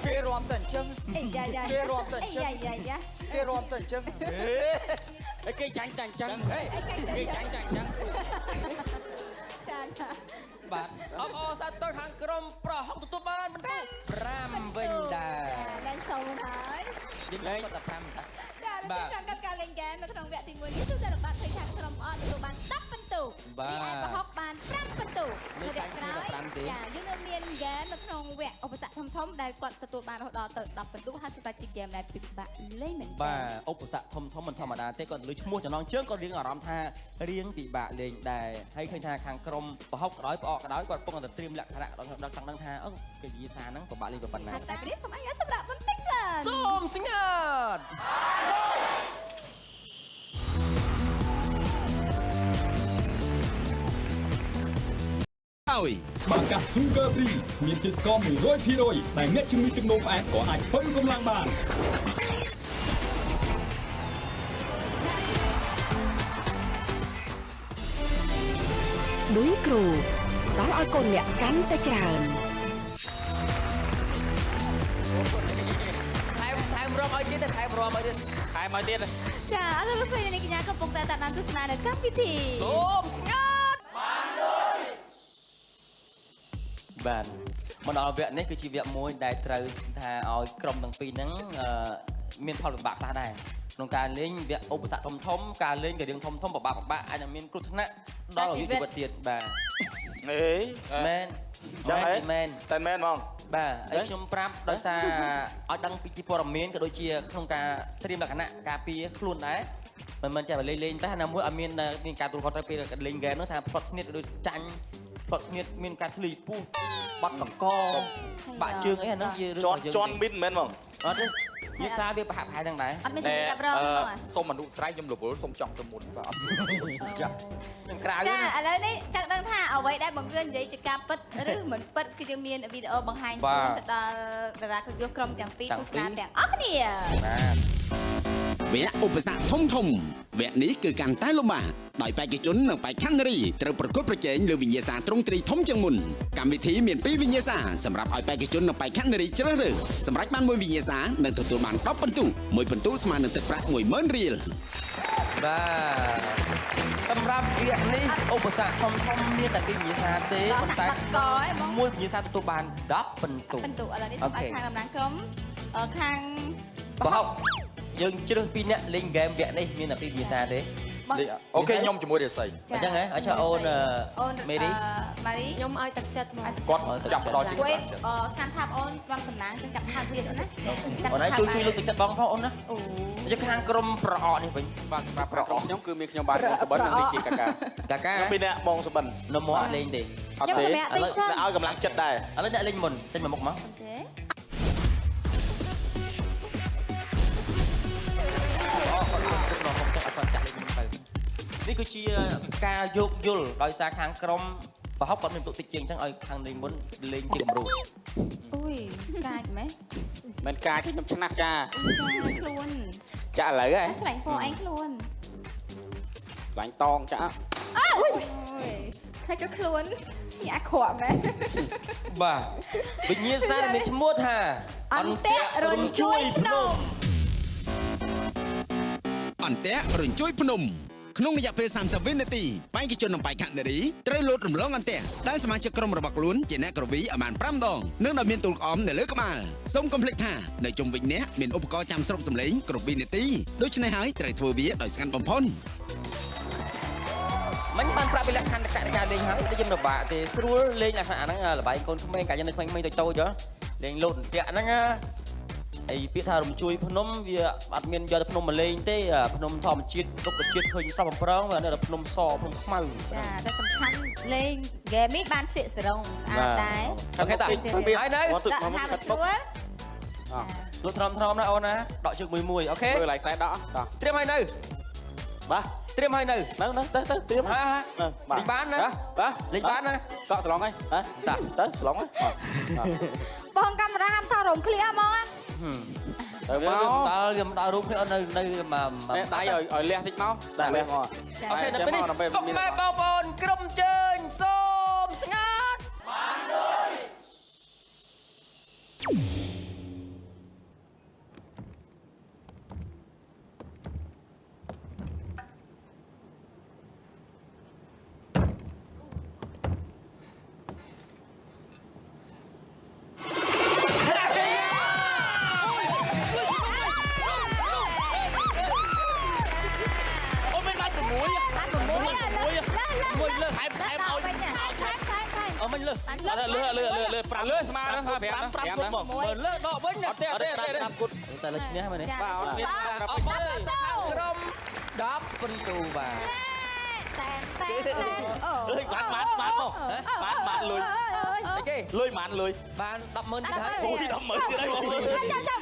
គេរួមតែអញ្ចឹង អីយ៉ា គេរួមតែអញ្ចឹង យ៉ា គេរួមតែអញ្ចឹង គេចាញ់តែអញ្ចឹងគេចាញ់តែអញ្ចឹង ចា បាទអបអរសាទរខាងក្រុមប្រុសទទួលបានបន្ទុក5វិញដែរ ឡើងសូមហើយ យើងលេងគាត់តែ5ដែរ ចាលោកចង់កាត់ការលេងហ្គេមនៅក្នុងវគ្គទី1នេះគឺតែរបាត់ឃើញថាក្រុមអត់ទទួលបាន10បន្ទុកពីឯប្រហុកបាន5បន្ទុកនៅវគ្គក្រោយចាយើងនៅមានហ្គេមនៅក្នុងវគ្គឧបសគ្គធំដែលគាត់ទទួលបានរហូតដល់ទៅ10បន្ទុកហើយស្ទើរតែជាហ្គេមដែលពិបាកលេងមែន បាទឧបសគ្គធំមិនធម្មតាទេគាត់លើឈ្មោះចំណងជើងគាត់រៀងអារម្មណ៍ថារៀងពិបាកលេងដែរហើយឃើញថាខាងក្រុមប្រហុកក៏ដោយផ្អកក៏ដោយគាត់ពងតែត្រៀមលក្ខណៈដល់ចង់ដឹងថាគេវិញ្ញាសាហ្នឹងពិបាកលេងប៉ុណ្ណា តែនេះសូមអញ្ញាតសម្រាប់បន្តិចសិន សូមស្ងាត់ ហើយ បាកា Sugar Free មានជាតិស្ករ 100% ដែលអ្នកជំងឺទឹកនោមផ្អែមក៏អាចធ្វើកម្លាំងបាន ឌុយគ្រូ ផ្ដល់ឲ្យកូនអ្នកកាន់តែច្រើន ថែមរំឲ្យទៀតថែមរំឲ្យទៀត ខែមកទៀត ចាអរលោកស្រីនាងកញ្ញាកំពុងតែតាមដានទស្សនានៅកម្មវិធី សូមស្ងាត់បានមកដល់វគ្គនេះគឺជាវគ្គមួយដែលត្រូវថាឲ្យក្រុមទាំងពីរហ្នឹងមានផលលំបាកខ្លះដែរក្នុងការលេងវគ្គឧបសគ្គធំការលេងក៏រឿងធំពិបាកអាចនឹងមានគ្រោះថ្នាក់ដល់ជីវិតទៀតបាទ អេ មែន ចាំហេ មែន តែមែនហ្មង បាទហើយខ្ញុំប្រាប់ដោយសារឲ្យដឹងពីព័ត៌មានក៏ដូចជាក្នុងការត្រៀមលក្ខណៈការពារខ្លួនដែរមិនមែនចេះលេងតែណាមួយអត់មានការទូលខុសត្រូវពេលលេងហ្គេមនោះថាផ្លត់ស្នៀតដូចចាញ់ផ្លត់ស្នៀតមានការធ្លីពុះបាត់កង្កបាក់ជើងអីអានោះជារឿង ជន់មីនមែនហ្មង អត់ទេវាសារវាប្រហាក់ប្រហែលហ្នឹងដែរ អត់មានតែចាប់រងទេ សូមអនុស្រ័យខ្ញុំរវល់សូមចង់ទៅមុនបាទអត់ចា នឹងក្រៅ ចាឥឡូវនេះចង់ដឹងថាអ្វីដែលបង្រៀននិយាយជាការពិតឬមិនពិតគឺយើងមានវីដេអូបង្ហាញជូនទៅដល់តារាភាពយន្តក្រុមទាំងពីរទស្សនាទាំងអស់គ្នា បាទ វគ្គឧបសគ្គធំវគ្គនេះគឺកាន់តែលំបាកដោយបេក្ខជននិងបេក្ខនារីត្រូវប្រកួតប្រជែងលើវិញ្ញាសាទ្រង់ទ្រីធំជាងមុនកម្មវិធីមាន2វិញ្ញាសាសម្រាប់ឲ្យបេក្ខជននិងបេក្ខនារីជ្រើសរើសសម្រាប់បានមួយវិញ្ញាសានិងទទួលបាន10ពិន្ទុមួយពិន្ទុស្មើនឹងទឹកប្រាក់ 10000 រៀល បាទសម្រាប់វគ្គនេះឧបសគ្គធំមានតែពីវិញ្ញាសាទេប៉ុន្តែមួយវិញ្ញាសាទទួលបាន10ពិន្ទុ ពិន្ទុឥឡូវនេះសូមឲ្យខាងតំណាងក្រុមខាង បោកយើងជ្រើសពីអ្នកលេងហ្គេមវគ្គនេះមានតែពីវិញ្ញាសាទេ អូខេខ្ញុំជាមួយរាសី អញ្ចឹងហ៎ឲ្យចោលអូនមេរី ម៉ារី ខ្ញុំឲ្យទឹកចិត្តមក គាត់ចាប់ដល់ជាគាត់ ស្នាមថាអូនវងសំណាងចឹងចាប់ហៅទៀតអូនណា អូនឯងជួយលើកទឹកចិត្តបងផងអូនណា អូ អញ្ចឹងខាងក្រុមប្រអកនេះវិញ បាទសម្រាប់ក្រុមខ្ញុំគឺមានខ្ញុំបាទបងសបិននិងនេះជាកាកា កាកា ខ្ញុំពីអ្នកបងសបិន នៅមកអត់លេងទេ អត់ទេឲ្យកម្លាំងចិត្តដែរ ឥឡូវអ្នកលេងមុនចេញមកមុខមក ចេះ នេះគឺជាការយោគយល់ដោយសារខាងក្រុមប្រហុកគាត់មានទុកតិចជាងអញ្ចឹងឲ្យខាងលេងមុនលេងជាគំរូ អូយកាចមែន មិនការគេខ្ញុំឆ្នះចា ចាខ្លួន ចាឥឡូវហ៎ ស្លាញ់ផងឯងខ្លួន ឡាញ់តងចា អូយហើយចុះខ្លួននេះអាក្រក់មែន បាទវិញ្ញាសាដែលមានឈ្មោះថា អន្តៈរញ្ជួយភ្នំ អន្តៈរញ្ជួយភ្នំក្នុងរយៈពេល30វិនាទីបេក្ខជននិងបេក្ខនារីត្រូវលោតរំលងអន្តៈដែលសមាជិកក្រុមរបស់ខ្លួនជាអ្នកក្រវីឲ្យបាន5ដងនិងដែលមានទូលក្អមនៅលើក្បាលសូមកុំភ្លេចថានៅជុំវិញអ្នកមានឧបករណ៍ចាំស្រុកសម្លេងគ្រប់2នាទីដូច្នេះហើយត្រូវធ្វើវាដោយស្ងាត់បំផុត មិនបានប្រាប់ពីលក្ខខណ្ឌនៃការលេងហើយដូចយើងពិបាកទេស្រួលលេងលក្ខណៈហ្នឹងល្បែងកូនក្មេងកាលយើងនៅក្មេងៗតូចៗលេងលោតអន្តៈហ្នឹងហើយពាក្យថារំជួយភ្នំវាអត់មានយកទៅភ្នំមកលេងទេភ្នំធម្មជាតិរុក្ខជាតិឃើញស្រស់បំប្រងវានៅតែភ្នំសភ្នំខ្មៅ ចាតែសំខាន់លេងហ្គេមនេះបានស្លៀកសរងស្អាតដែរ អូខេតាហើយនៅ ដាក់ថាមកស្រួល លុតថ្នមណាអូនណាដកជើងមួយអូខេ មើលឡៃខ្សែដក ត្រៀមហើយនៅ បាទ ត្រៀមហើយនៅ ទៅត្រៀម ហាលេងបានណា បាទ លេងបានណា កក់ស្លងហើយ ទៅស្លង បងកាមេរ៉ាហាមថតរោមឃ្លៀហ្មង ទៅមកវាមិនដល់រូបគ្នានៅមក ដៃឲ្យលះតិចមកតែលះមក អូខេដល់ពេលនេះបងប្អូនក្រុមជើញសូមស្ងាត់បានលុយ អមិនលើ លើ5លើស្មើដល់5លើដកវិញអត់ទេ5គុត តែលើឈ្នះមែនទេ បាទអត់មានអ5ក្រុម10ពិន្ទុបាទ តែអូ អើយបានលុយ អីគេ លុយបានលុយ បាន 100000ទៀតហើយ អូយ100000ទៀតហើយបង ចាំ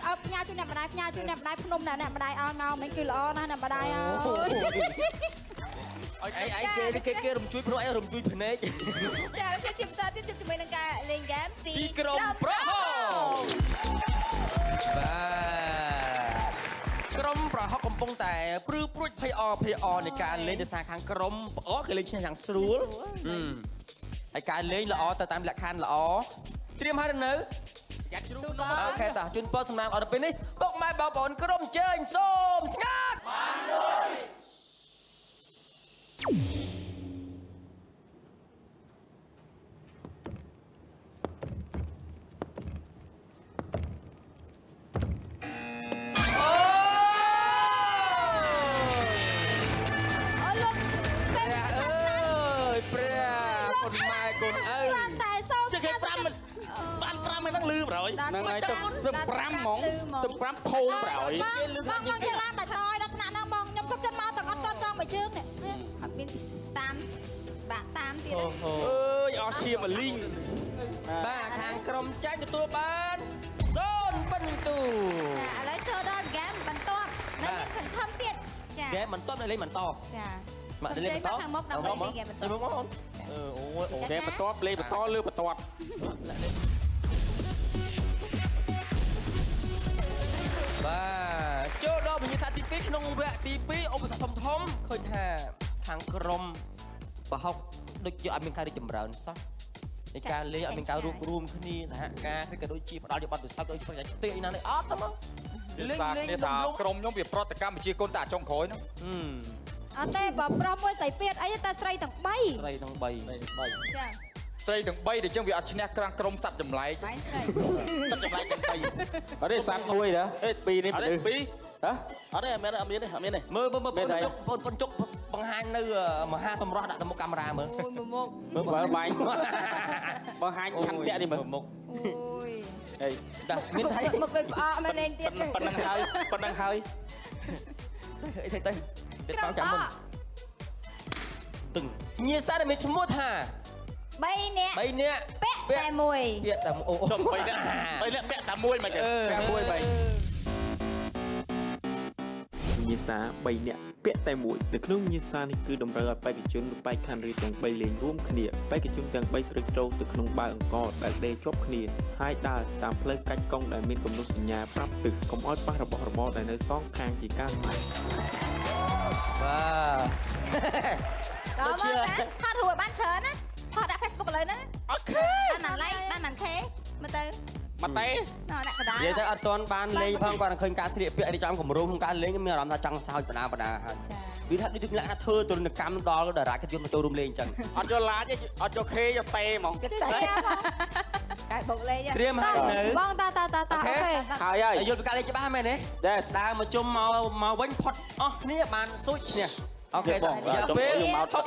អើផ្ញើជូនអ្នកម្ដាយភ្នំអ្នកម្ដាយឲ្យមកមិនគឺល្អណាស់អ្នកម្ដាយអើយ គេរំជួយភ្នំអីរំជួយភ្នែក ចាខ្ញុំជិះបន្តទៀតជិះជាមួយនឹងការលេងហ្គេមពី ក្រុមប្រហុកបាទក្រុមប្រហុកកំ ពងតែព្រឺព្រួចភ័យអនៃការលេងដោយសារខាងក្រុមអូគេលេងឈ្នះយ៉ាងស្រួលហើយការលេងល្អទៅតាមលក្ខខណ្ឌល្អត្រៀមហើយនៅចាត់ជ្រូកអូខេតាជូនពរសំណាងល្អដល់ពេលនេះពុកម៉ែបងប្អូនក្រុមជើញសូមស្ងាត់បានលុយហ្នឹងហើយទៅ5ហ្មងទៅ5ធូរប្រហើយបងគេឡានបតយដល់ថ្នាក់ហ្នឹងបងខ្ញុំគាត់ចិត្តមកទាំងអត់គាត់ចង់មួយជើងនេះអត់មានតាមបាក់តាមទៀតអើយអស់ឈាមលីងបាទខាងក្រុមចាញ់ទទួលបាន0 ពិនទូឥឡូវចូលដល់ហ្គេមបន្ទាប់នៅមានសង្ឃឹមទៀតចាហ្គេមបន្ទាប់នៅលេងបន្តចាមកលេងបន្តខាងមុខដើម្បីលេងហ្គេមបន្តអូហ្គេមបន្តលេងបន្តលើបន្ទាប់បាទចូលដល់វិញ្ញាសាទី2ក្នុងវគ្គទី2ឧបសគ្គធំឃើញថាខាងក្រុមបោះដូចជាអត់មានការរីកចម្រើនសោះនៃការលេងអត់មានការរួបរวมគ្នាសហការឬក៏ដូចជាផ្ដាល់យកប័ណ្ណពិសោធន៍ដូចប្រចាំទីអីណានេះអត់ទេមកលេងគ្នាថាក្រុមខ្ញុំវាប្រតិកម្មវិជាគុណតែចុងក្រោយហ្នឹងអត់ទេបើប្រុសមួយស្រីពីតអីតែស្រីទាំង3ស្រីទាំង3ចាស្រីទាំង3ដែលចឹងវាអត់ឈ្នះក្រាំងក្រុមសัตว์ចម្លែកបាយស្រីសัตว์ចម្លែកទាំង3អត់ទេសัตว์មួយហ៎2នេះ2ហ៎អត់ទេអត់មានទេមើលប៉ុនជុកបង្ហាញនៅមហាសម្រស់ដាក់ទៅមុខកាមេរ៉ាមើលអូយមុខមើលបាញ់បង្ហាញឆន្ទៈនេះមើលមុខអូយហេតាមានថៃមុខដូចផ្អកមែនលេងទៀតប៉ុណ្ណឹងហើយអីទៅទៀតបងចាំមុនទឹងញាសាដែលមានឈ្មោះថា3នាក់ពាក់តែមួយអូ3នាក់ពាក់តែមួយមិនទេពាក់មួយ3ញាសា3នាក់ពាក់តែមួយនៅក្នុងញាសានេះគឺតម្រូវឲ្យបេក្ខជនឬបេក្ខខណ្ឌឬទាំង3លេងរួមគ្នាបេក្ខជនទាំង3ត្រូវចូលទៅក្នុងបាវអង្គរដែលដេកជាប់គ្នាហើយដើរតាមផ្លូវកាច់កង់ដែលមានគំនូសសញ្ញាប្រាប់ទិសកុំឲ្យប៉ះរបស់របរដែលនៅសងខាងជាការស្មារតីបាទដល់មកណាផាត់រួចបានច្រើនណាផាត់ដាក់ Facebook ឥឡូវហ្នឹងអូខេបាន like បាន K មើលទៅមកទេដាក់កដាលនិយាយទៅអត់ទាន់បានលេងផងគាត់ឃើញការស្លៀកពាក់អីចំគម្រោងក្នុងការលេងមានអារម្មណ៍ថាចង់សើចបណ្ដាហើយវាថាដូចជាលក្ខណៈធ្វើទរណកម្មដល់តារាកិត្តិយសមកចូលរួមលេងអញ្ចឹងអត់យកឡាចអត់យក K យកតេហ្មងតេកាយបុកលេងត្រៀមហើយនៅបងតាអូខេហើយយល់ពីការលេងច្បាស់មែនទេដើរមកជុំមកវិញផុតអស់គ្នាបានស៊ូចគ្នាអូខេបងពេល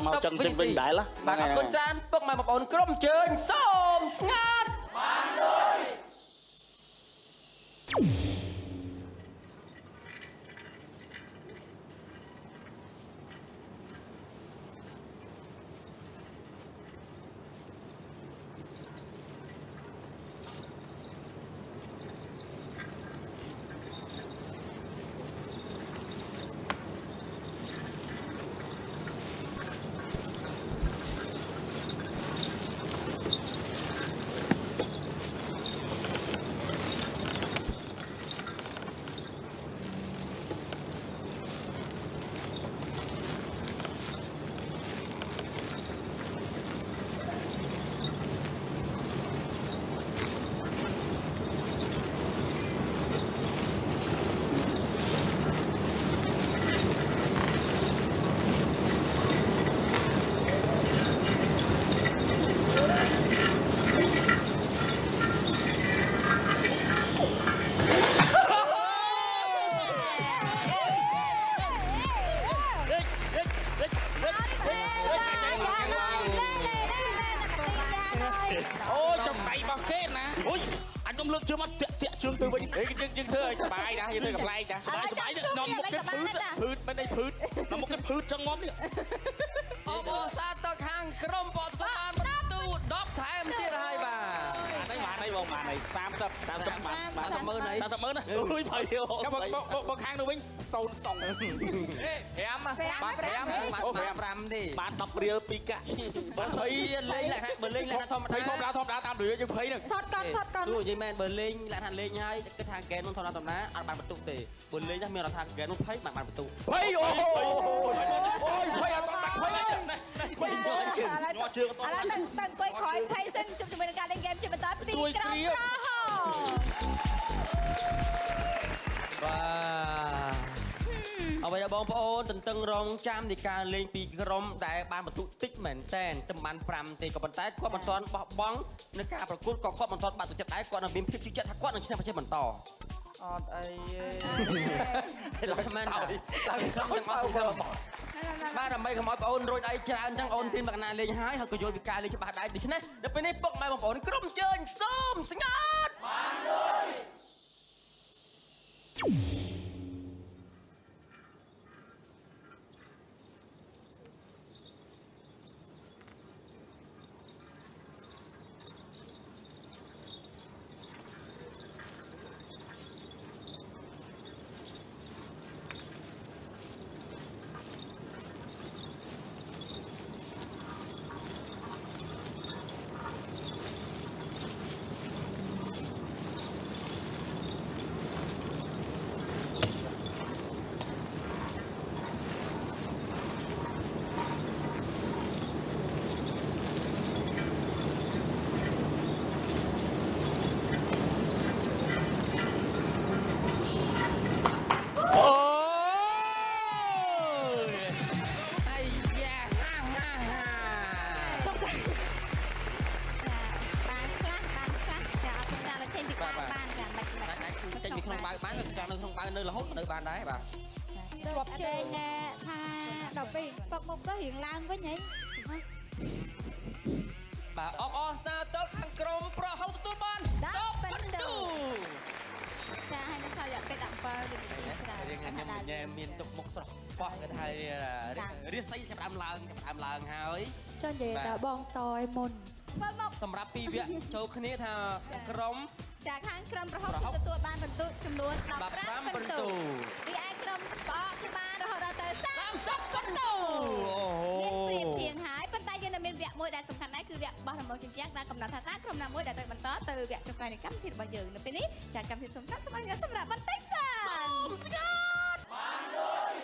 មកចឹងវិញដែរបាទអរគុណច្រើនពុកម៉ែបងប្អូនក្រុមជើញសូមស្ងាត់បានលុយខ្ញុំលើកជើងមកតាក់ជើងទៅវិញយើងធ្វើឲ្យសុបាយណាយើងធ្វើកំ pl ែងណាសុបាយនាំមុខគេភឺតមិនអីភឺតនាំមុខគេភឺតចឹងងំនេះអបអរសាទរទៅខាងក្រុមបតបានបន្ទូ10ថែមទៀតហើយបាទអានេះបានហើយបងបានហើយ ហើយ30ម៉ឺនហើយ 30ម៉ឺនណាអូយថៃចាំមកខាងនោះវិញ0 2 5 5ទេបាន10រៀល2កាក់ បើលេងលក្ខណៈបើលេងលក្ខណៈធម្មតាតាមរឿយើង20ហ្នឹង ថតកនទោះនិយាយមែនបើលេងលក្ខណៈលេងហើយគិតថាហ្គេមនោះធម្មតាអត់បានបន្ទុកទេបើលេងតែមានរត់ថាហ្គេមនោះ20បានបន្ទុក20អូយ20អត់បាន20ឥឡូវទៅអង្គុយក្រោយ20សិនជុំជាមួយនឹងការលេងហ្គេមជាបន្តពីក្រុមប្រហោបាទអ្វីដែលបងប្អូនទន្ទឹងរង់ចាំនៃការលេងពីក្រុមដែលបានបន្ទុកតិចមែនតែនតែបាន5ទេក៏ប៉ុន្តែគាត់មិនទាន់បោះបង់នៅការប្រកួតក៏គាត់មិនទាន់បាក់ទឹកចិត្តដែរគាត់នៅមានភាពជឿជាក់ថាគាត់នឹងឈ្នះប្រជែងបន្តអត់អីទេឡើយមែនឡើយខ្ញុំទាំងអស់សង្ឃឹមបាទដើម្បីកុំឲ្យបងប្អូនរួចដៃច្រើនចឹងអូនធីមលក្ខណៈលេងហើយក៏យល់ពីការលេងច្បាស់ដែរដូច្នេះដល់ពេលនេះពុកម៉ែបងប្អូនក្រុមជើញសូមស្ងាត់បានលុយនៅរហូតនៅបានដែរបាទស្របជើងថាដល់ពេលពកមុខទៅរៀងឡើងវិញហីបាទអបអរស្នាទៅខាងក្រុមប្រហោទទួលបាន10ពិន្ទុចាឲ្យនៅសល់រយៈពេល17វិនាទីច្រើនរៀងខ្ញុំញ៉ែមានទុកមុខស្រស់បោះគេថារាសីចាប់ដើមឡើងហើយចុះនិយាយដល់បងតឲ្យមុនសម្រាប់2វគ្គចូលគ្នាថាក្រុមចាខាងក្រុមប្រហុកទទួលបានពិន្ទុចំនួន15ពិន្ទុរីឯក្រុមបកគឺបានរហូតដល់ទៅ30ពិន្ទុមានព្រៀបជាងហើយប៉ុន្តែយើងនៅមានវគ្គមួយដែលសំខាន់ដែរគឺវគ្គបោះដំណងជញ្ជាំងដែលកំណត់ថាតើក្រុមណាមួយដែលត្រូវបន្តទៅវគ្គចុងក្រោយនៃកម្មវិធីរបស់យើងនៅពេលនេះចាកម្មវិធីសំខាន់សម្រាប់បន្តិចសិនស្គាត់បានលុយ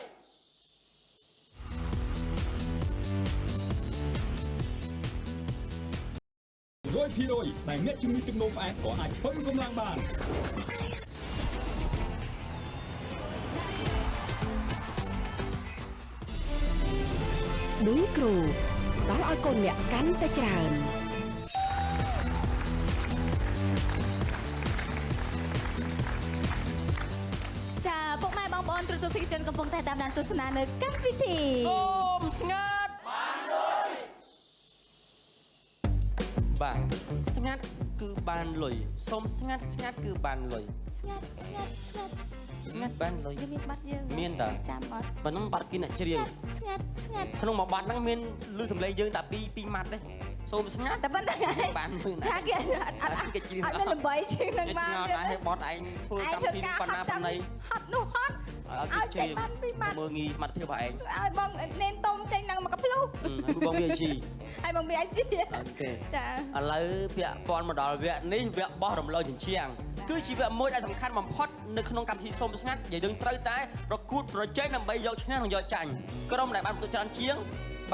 100%តែអ្នកជំងឺទឹកនោមផ្អែមក៏អាចធ្វើកម្លាំងបានឌុយគ្រូដល់ឲ្យកូនអ្នកកាន់តែច្រើនចាពុកម៉ែបងប្អូនទ្រទស្សនិកជនកំពុងតែតាមដានទស្សនានៅកម្មវិធីសូមស្ងាត់បានលុយបាទស្ងាត់គឺបានលុយសូមស្ងាត់គឺបានលុយស្ងាត់បានលុយមានបាត់យើងមានតាចាំអត់ប៉ុណ្ណឹងបាត់គិនអ្នកជ្រៀងស្ងាត់ក្នុងមួយបាត់ហ្នឹងមានលឺសំឡេងយើងតែ2ម៉ាត់ទេសូមស្ងាត់តែប៉ុណ្្នឹងហើយបានមើលណាចាគេអត់គេជ្រៀងអត់មានល្បីជាងនឹងបានឆ្ងល់ដែរឲ្យបត់ឯងធ្វើកម្មវិធីប៉ុណ្ណាប៉ុណ្ណីហត់នោះហត់ឲ្យចេញបាន2ម៉ាត់មើលងីសមត្ថភាពរបស់ឯងឲ្យបងនេនតុំចេញនឹងមកកាភ្លុះហើយបងមានអាជីហើយបងមានអាជីអូខេចាឥឡូវពាក់ព័ន្ធមកដល់វគ្គនេះវគ្គបោះរំលងជញ្ជាំងគឺជាវគ្គមួយដែលសំខាន់បំផុតនៅក្នុងកម្មវិធីសូមស្ងាត់យើងត្រូវតែប្រកួតប្រជែងដើម្បីយកឈ្នះនិងយកចាញ់ក្រុមដែលបានបន្ទុកច្រើនជាង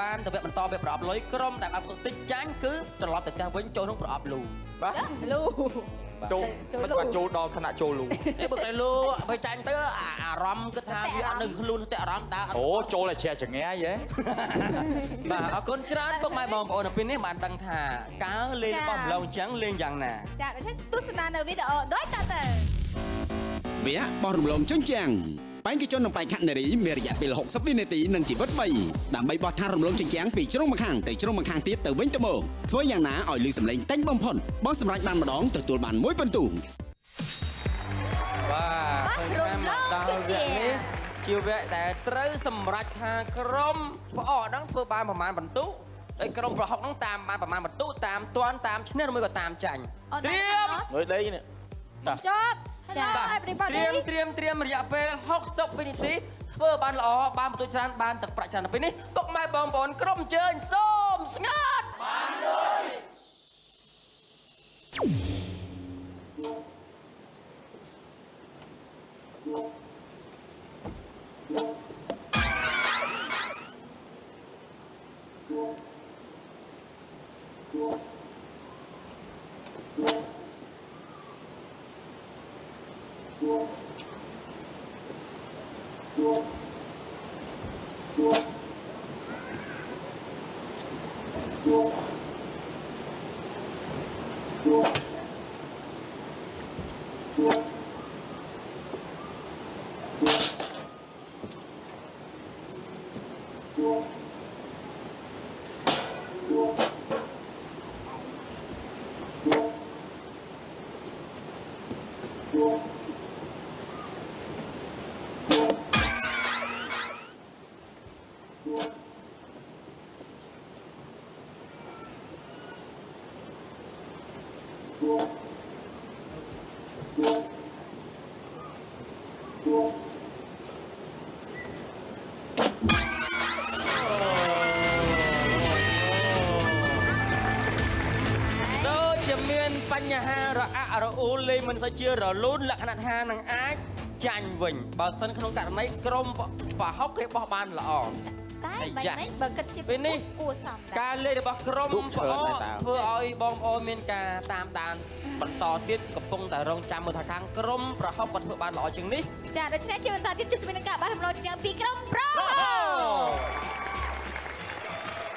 បានទៅវគ្គបន្តវគ្គប្រអប់លុយក្រុមដែលបានបន្ទុកតិចចាញ់គឺត្រឡប់ទៅផ្ទះវិញចូលក្នុងប្រអប់លូបាទលូចូលមិនចូលដល់ឋានៈចូលលូបើតែលូបើចាញ់ទៅអារម្មណ៍គិតថាវាអត់នៅខ្លួនតែអារម្មណ៍ដើរអូចូលតែជ្រះចង្ងាយហ៎បាទអរគុណច្រើនពុកម៉ែបងប្អូននៅពេលនេះបានដឹងថាការលេងបោះម្លងអញ្ចឹងលេងយ៉ាងណាចាដូច្នេះទស្សនានៅវីដេអូដូចតទៅវគ្គបោះរំលងជញ្ជាំងបេក្ខជននិងបេក្ខនារីមានរយៈពេល60វិនាទីនិងជីវិត3ដើម្បីបោះថារំលងជញ្ជាំងពីជ្រុងម្ខាងទៅជ្រុងម្ខាងទៀតទៅវិញទៅមកធ្វើយ៉ាងណាឲ្យលើសម្លេងតិចបំផុតបោះសម្រាប់បានម្ដងទទួលបាន1ពិន្ទុបាទឃើញតាមដល់វគ្គនេះជាវគ្គដែលត្រូវសម្រេចថាក្រុមផ្អកហ្នឹងធ្វើបានប្រមាណបន្ទុក ហើយក្រុមប្រហុកហ្នឹងតាមបានប្រមាណបន្ទុតាមតាន់តាមឈ្នះឬមួយក៏តាមចាញ់ត្រៀម ងើយដេកនេះ ចប់ចាត្រៀមរយៈពេល60វិនាទីធ្វើបានល្អបានបន្ទុច្រើនបានទឹកប្រាក់ច្រើនពេលនេះពុកម៉ែបងប្អូនក្រុមជើញសូមស្ងាត់បានលុយបញ្ហារអាក់រអួលលេងមិនសូវជារលូនលក្ខណៈថានឹងអាចចាញ់វិញបើសិនក្នុងករណីក្រុមប្រហុកគេបោះបានល្អតែបើគិតជាពេលនេះគួរសមដែរការលេងរបស់ក្រុមប្រហុកធ្វើឲ្យបងប្អូនមានការតាមដានបន្តទៀតកំពុងតែរងចាំមើលថាខាងក្រុមប្រហុកគាត់ធ្វើបានល្អជាងនេះចាដូច្នេះជាបន្តទៀតជួបជាមួយនឹងការបាត់រំលងឈ្នះពីក្រុមប្រហុក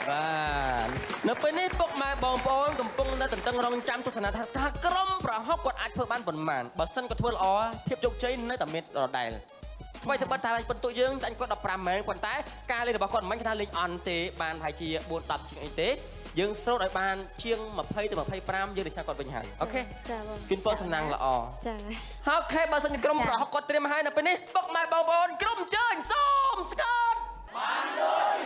បាទនៅពេលនេះពុកម៉ែបងប្អូនកំពុងតែតន្ទឹងរង់ចាំទស្សនាថាក្រុមប្រហុកគាត់អាចធ្វើបានប៉ុន្មានបើសិនគាត់ធ្វើល្អភាពជោគជ័យនៅតែមានដដែលថ្មីទៅបាត់ថាបន្ទុកយើងចាញ់គាត់15ម៉ែប៉ុន្តែការលេងរបស់គាត់មិនមែនថាលេងអន់ទេបានប្រហែលជា4 10ជាងអីទេយើងស្រោតឲ្យបានជាង20ទៅ25យើងនឹងស្គាល់គាត់វិញហើយអូខេចាបងគិនពលសំណាងល្អចាអូខេបើសិនជាក្រុមប្រហុកគាត់ត្រៀមឲ្យនៅពេលនេះពុកម៉ែបងប្អូនក្រុមជើញសូមស្គាត់បានលុយ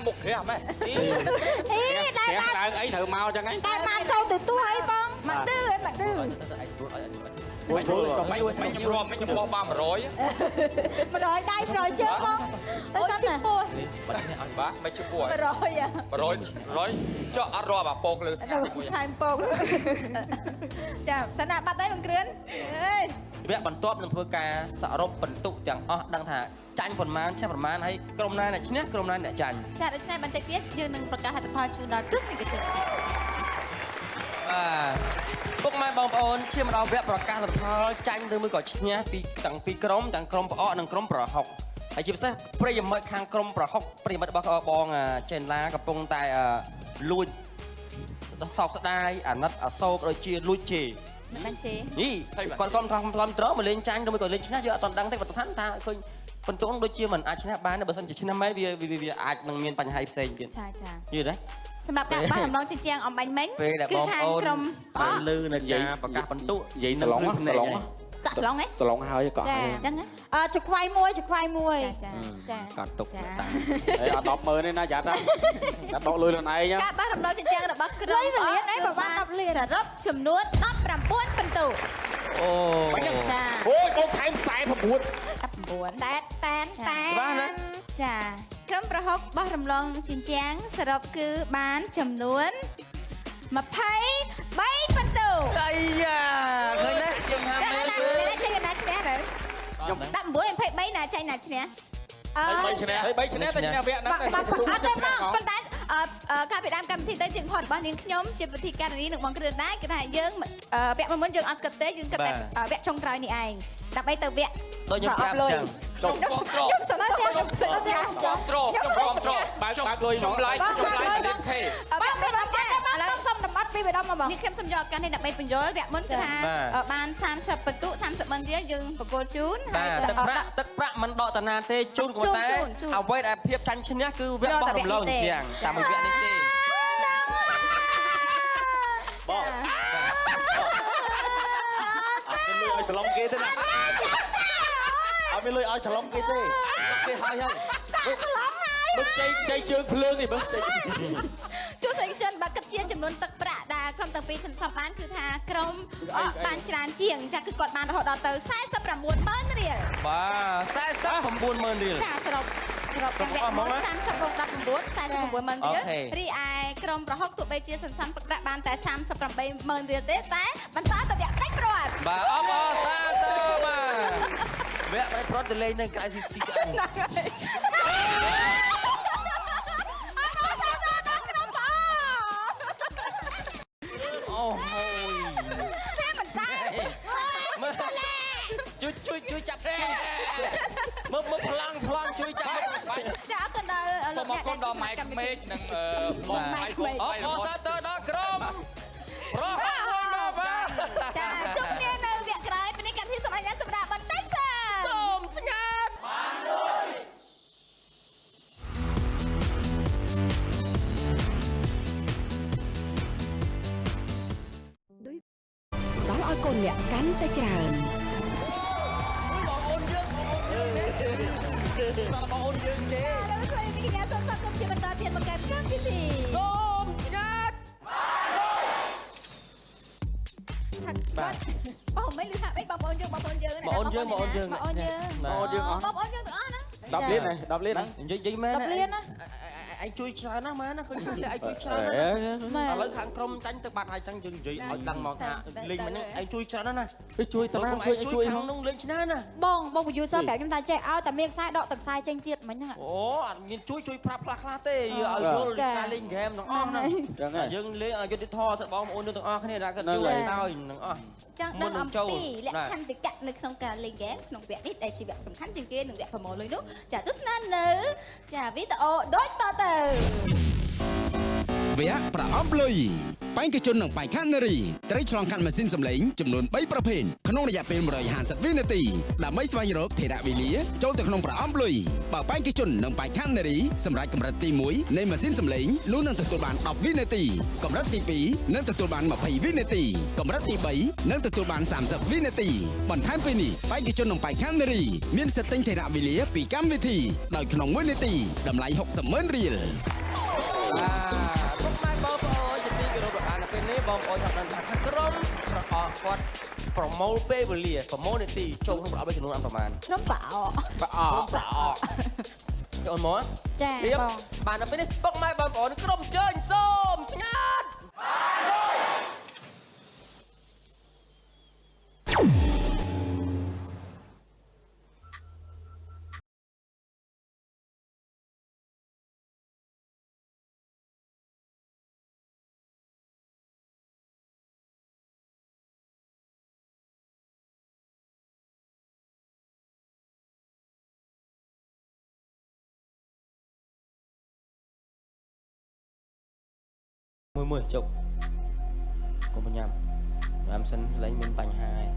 មុខក្រាស់ម៉េចតែឡើងអីត្រូវមកចឹងហ្នឹងតែបានចូលទៅទួអីបងមកឌឺអីមកឌឺមិនខ្ញុំរាប់ខ្ញុំបោះបាន100 100ដៃ100ជើងបងអូឈឺពោះបាទមិនឈឺពោះ100ចុះអត់រាប់អាពកលើថែមពកចាតាណាបាត់ហើយបងគ្រឿនអេវគ្គបន្ទាប់នឹងធ្វើការសរុបបន្ទុកទាំងអស់ដឹងថាចាញ់ប៉ុន្មានឈ្នះប៉ុន្មានហើយក្រុមណាអ្នកឈ្នះក្រុមណាអ្នកចាញ់ចាដូច្នេះបន្តិចទៀតយើងនឹងប្រកាសហេតុផលជូនដល់ទស្សនិកជនពុកម៉ែបងប្អូនឈានមកដល់វគ្គប្រកាសផលចាញ់ឬមួយក៏ឈ្នះពីទាំងពីរក្រុមទាំងក្រុមប្រអកនិងក្រុមប្រហុកហើយជាពិសេសប្រិយមិត្តខាងក្រុមប្រហុកប្រិយមិត្តរបស់បងចេនឡាកំពុងតែលួចសោកស្ដាយអាណិតអាសោកដូចជាលួចជេរមិនបានជេរគាត់ក្រុមផ្លំត្រង់មកលេងចាញ់ឬមួយក៏លេងឈ្នះយើងអត់ទាន់ដឹងទេបើថាឃើញបន្ទុកដូចជាមិនអាចឈ្នះបានបើមិនជាឈ្នះមែនវាអាចនឹងមានបញ្ហាផ្សេងទៀតចាយល់ទេ សម្រាប់ការបាសម្ដងជញ្ជាំងអំបញ្ញមិញ ពេលដែលបងប្អូន ក្រុម លឺនៅការប្រកាសបន្ទុក និយាយសឡុង កាក់ស្លងហ៎ សឡុងហើយកក់ ចា អញ្ចឹង ចង្ខ្វាយមួយចង្ខ្វាយមួយ ចា ចា កាត់ទុកតាំង អេអត់100000ទេណាយ៉ាត់ណាយ៉ាត់ដកលុយខ្លួនឯង ការបាសម្ដងជញ្ជាំងរបស់ក្រុម លុយ1លានអីបើបាន10លាន សរុបចំនួន19ពិន្ទុ អូ ចា អូយបងថែម49 19 តែតែន ច្បាស់ណា ចាក្រុមប្រហុកបោះរំលងជញ្ជាំងសរុបគឺបានចំនួន23ពិន្ទុ អាយ៉ាឃើញទេខ្ញុំហាមែនទេ ចេញកណ្ដាលឈ្នះទៅខ្ញុំ19 23ណាចេញណាឈ្នះ 3ឈ្នះ3ឈ្នះតែឈ្នះវគ្គហ្នឹង អត់ទេមកប៉ុន្តែការពីដើមកម្មវិធីទៅជើងផតរបស់នាងខ្ញុំជាវិធីការនេះនឹងបងគ្រឿនដែរគឺថាយើងវគ្គមុនយើងអត់គិតទេយើងគិតតែវគ្គចុងក្រោយនេះឯងដើម្បីទៅវគ្គ ដូចខ្ញុំប្រាប់អញ្ចឹង ខ្ញុំសំដៅខ្ញុំ បងត្រខ្ញុំបងត្របើកលុយមកឡាយនេះខេ បាទមានអត់ចាឥឡូវ សុំតម្បត្តិពីម្ដងមកបង នេះខ្ញុំសូមយកឱកាសនេះដើម្បីបញ្យល់វគ្គមុនគឺថាបាន30ពិន្ទុ30ម៉ឺនរៀលយើងបកគលជូន បាទទឹកប្រាក់មិនដកតាណាទេជូនក៏តែអ្វីដែលភាពចាញ់ឈ្នះគឺវគ្គបោះរំលងអញ្ចឹងតាមមួយវគ្គនេះទេ បងអត់មានលុយឲ្យច្រឡំគេទេណាអត់មានលុយឲ្យច្រឡំគេទេគេហើយហើយ មើលចៃជើងភ្លើងនេះមើលចៃ ជួសជនបើគិតជាចំនួនទឹកប្រាក់ដែលក្រុមទាំងពីរសន្សំបានគឺថាក្រុមបានច្រើនជាងចាគឺគាត់បានរហូតដល់ទៅ49ម៉ឺនរៀល បាទ49ម៉ឺនរៀល ចាសរុបទាំងវគ្គមុន30រង19 49ម៉ឺនរៀលរីឯក្រុមប្រហុកទោះបីជាសន្សំទឹកប្រាក់បានតែ38ម៉ឺនរៀលទេតែបន្តទៅវគ្គប្រាច់ព្រាត់ បាទអបអរសាទរបាទវគ្គប្រាច់ព្រាត់ទៅលេងនៅក្រៅស៊ីស៊ីអី អូយជួយចាប់មើលប្លង់ជួយចាប់ ចាអរគុណដល់លោកអ្នក គុណដល់ម៉ែក្មេកនិងបងម៉ែបង អរសាទរដល់ក្រុមប្រហែលបាទ ចាជួបគ្នានៅវគ្គក្រោយពេលនេះកម្មវិធីសម្រាប់សម្រាប់បន្តិចសិន សូមស្ងាត់ ដល់ឲ្យកូនអ្នកកាន់តែច្រើន បងអូនយើងទេ ដល់ស្រីវិញ្ញាសូមស្វាគមន៍ជាបន្តទៀតមកកាន់កម្មវិធី សូមស្ងាត់ បាទបងមិនលឺថាអីបងប្អូនយើង បងយើងទាំងអស់ហ្នឹង 10លានហ៎ បងប្អូនយើងទាំងអស់ហ្នឹង 10លានហ៎ និយាយមែន 10លានណា ឯងជួយច្រើនណាស់មែនណាឃើញតែឯងជួយច្រើនណាស់ឥឡូវខាងក្រុមចាញ់ទៅបាត់ហើយចឹងយើងនិយាយឲ្យដឹងមកថាលេងមិញហ្នឹងឯងជួយច្រើនណាស់ណា ជួយតាណាជួយ ខាងនោះលេងឆ្នើណា បង producer ប្រាប់ខ្ញុំថាចេះឲ្យតែមានខ្សែដកទឹកខ្សែចេញទៀតមិញហ្នឹង អូអត់មានជួយប្រាប់ខ្លះទេឲ្យយល់ការលេងហ្គេមទាំងអស់ហ្នឹងយើងលេងឲ្យយុត្តិធម៌ទៅបងប្អូនទាំងអស់គ្នាដែលគាត់ជួយឲ្យទាំងអស់ ចង់ដឹងអំពីលក្ខខណ្ឌតិកៈនៅក្នុងការលេងហ្គេមក្នុងវគ្គនេះដែលជាវគ្គសំខាន់ជាងគេនឹងវគ្គប្រមូលលុយនោះចាទស្សនានៅចាវីដេអូដូចតទៅ វគ្គប្រអប់លុយបេក្ខជននិងបេក្ខនារីត្រូវឆ្លងកាត់ម៉ាស៊ីនសម្លេងចំនួន3ប្រភេទក្នុងរយៈពេល150វិនាទីដើម្បីស្វែងរកថេរវេលាចូលទៅក្នុងប្រអប់លុយបើបេក្ខជននិងបេក្ខនារីសម្រាប់កម្រិតទី1នៃម៉ាស៊ីនសម្លេងនោះនឹងទទួលបាន10វិនាទីកម្រិតទី2នឹងទទួលបាន20វិនាទីកម្រិតទី3នឹងទទួលបាន30វិនាទីបន្ថែមពីនេះបេក្ខជននិងបេក្ខនារីមានសិទ្ធិទិញថេរវេលាពីកម្មវិធីដោយក្នុង1នាទីតម្លៃ60ម៉ឺនរៀល ពុកម៉ែបងប្អូនជាទីគោរពរបស់អានពេលនេះបងប្អូនថាថាក្រុមប្រកបគាត់ប្រមូលពេលវេលាប្រមូលនាទីចូលក្នុងប្រអប់ចំនួនប្រមាណ ក្រុមប្រអក ចូលមក ចាបង បានដល់ពេលនេះពុកម៉ែបងប្អូនក្រុមជើញសូមស្ងាត់មួយជុកកុំញ៉ាំសិនលេងមានបញ្ហាហើយ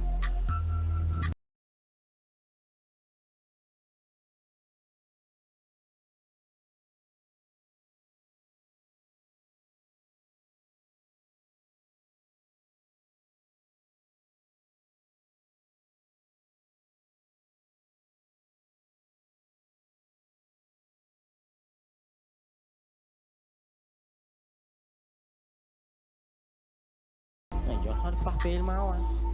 យល់ហើយខ្វះពេលមក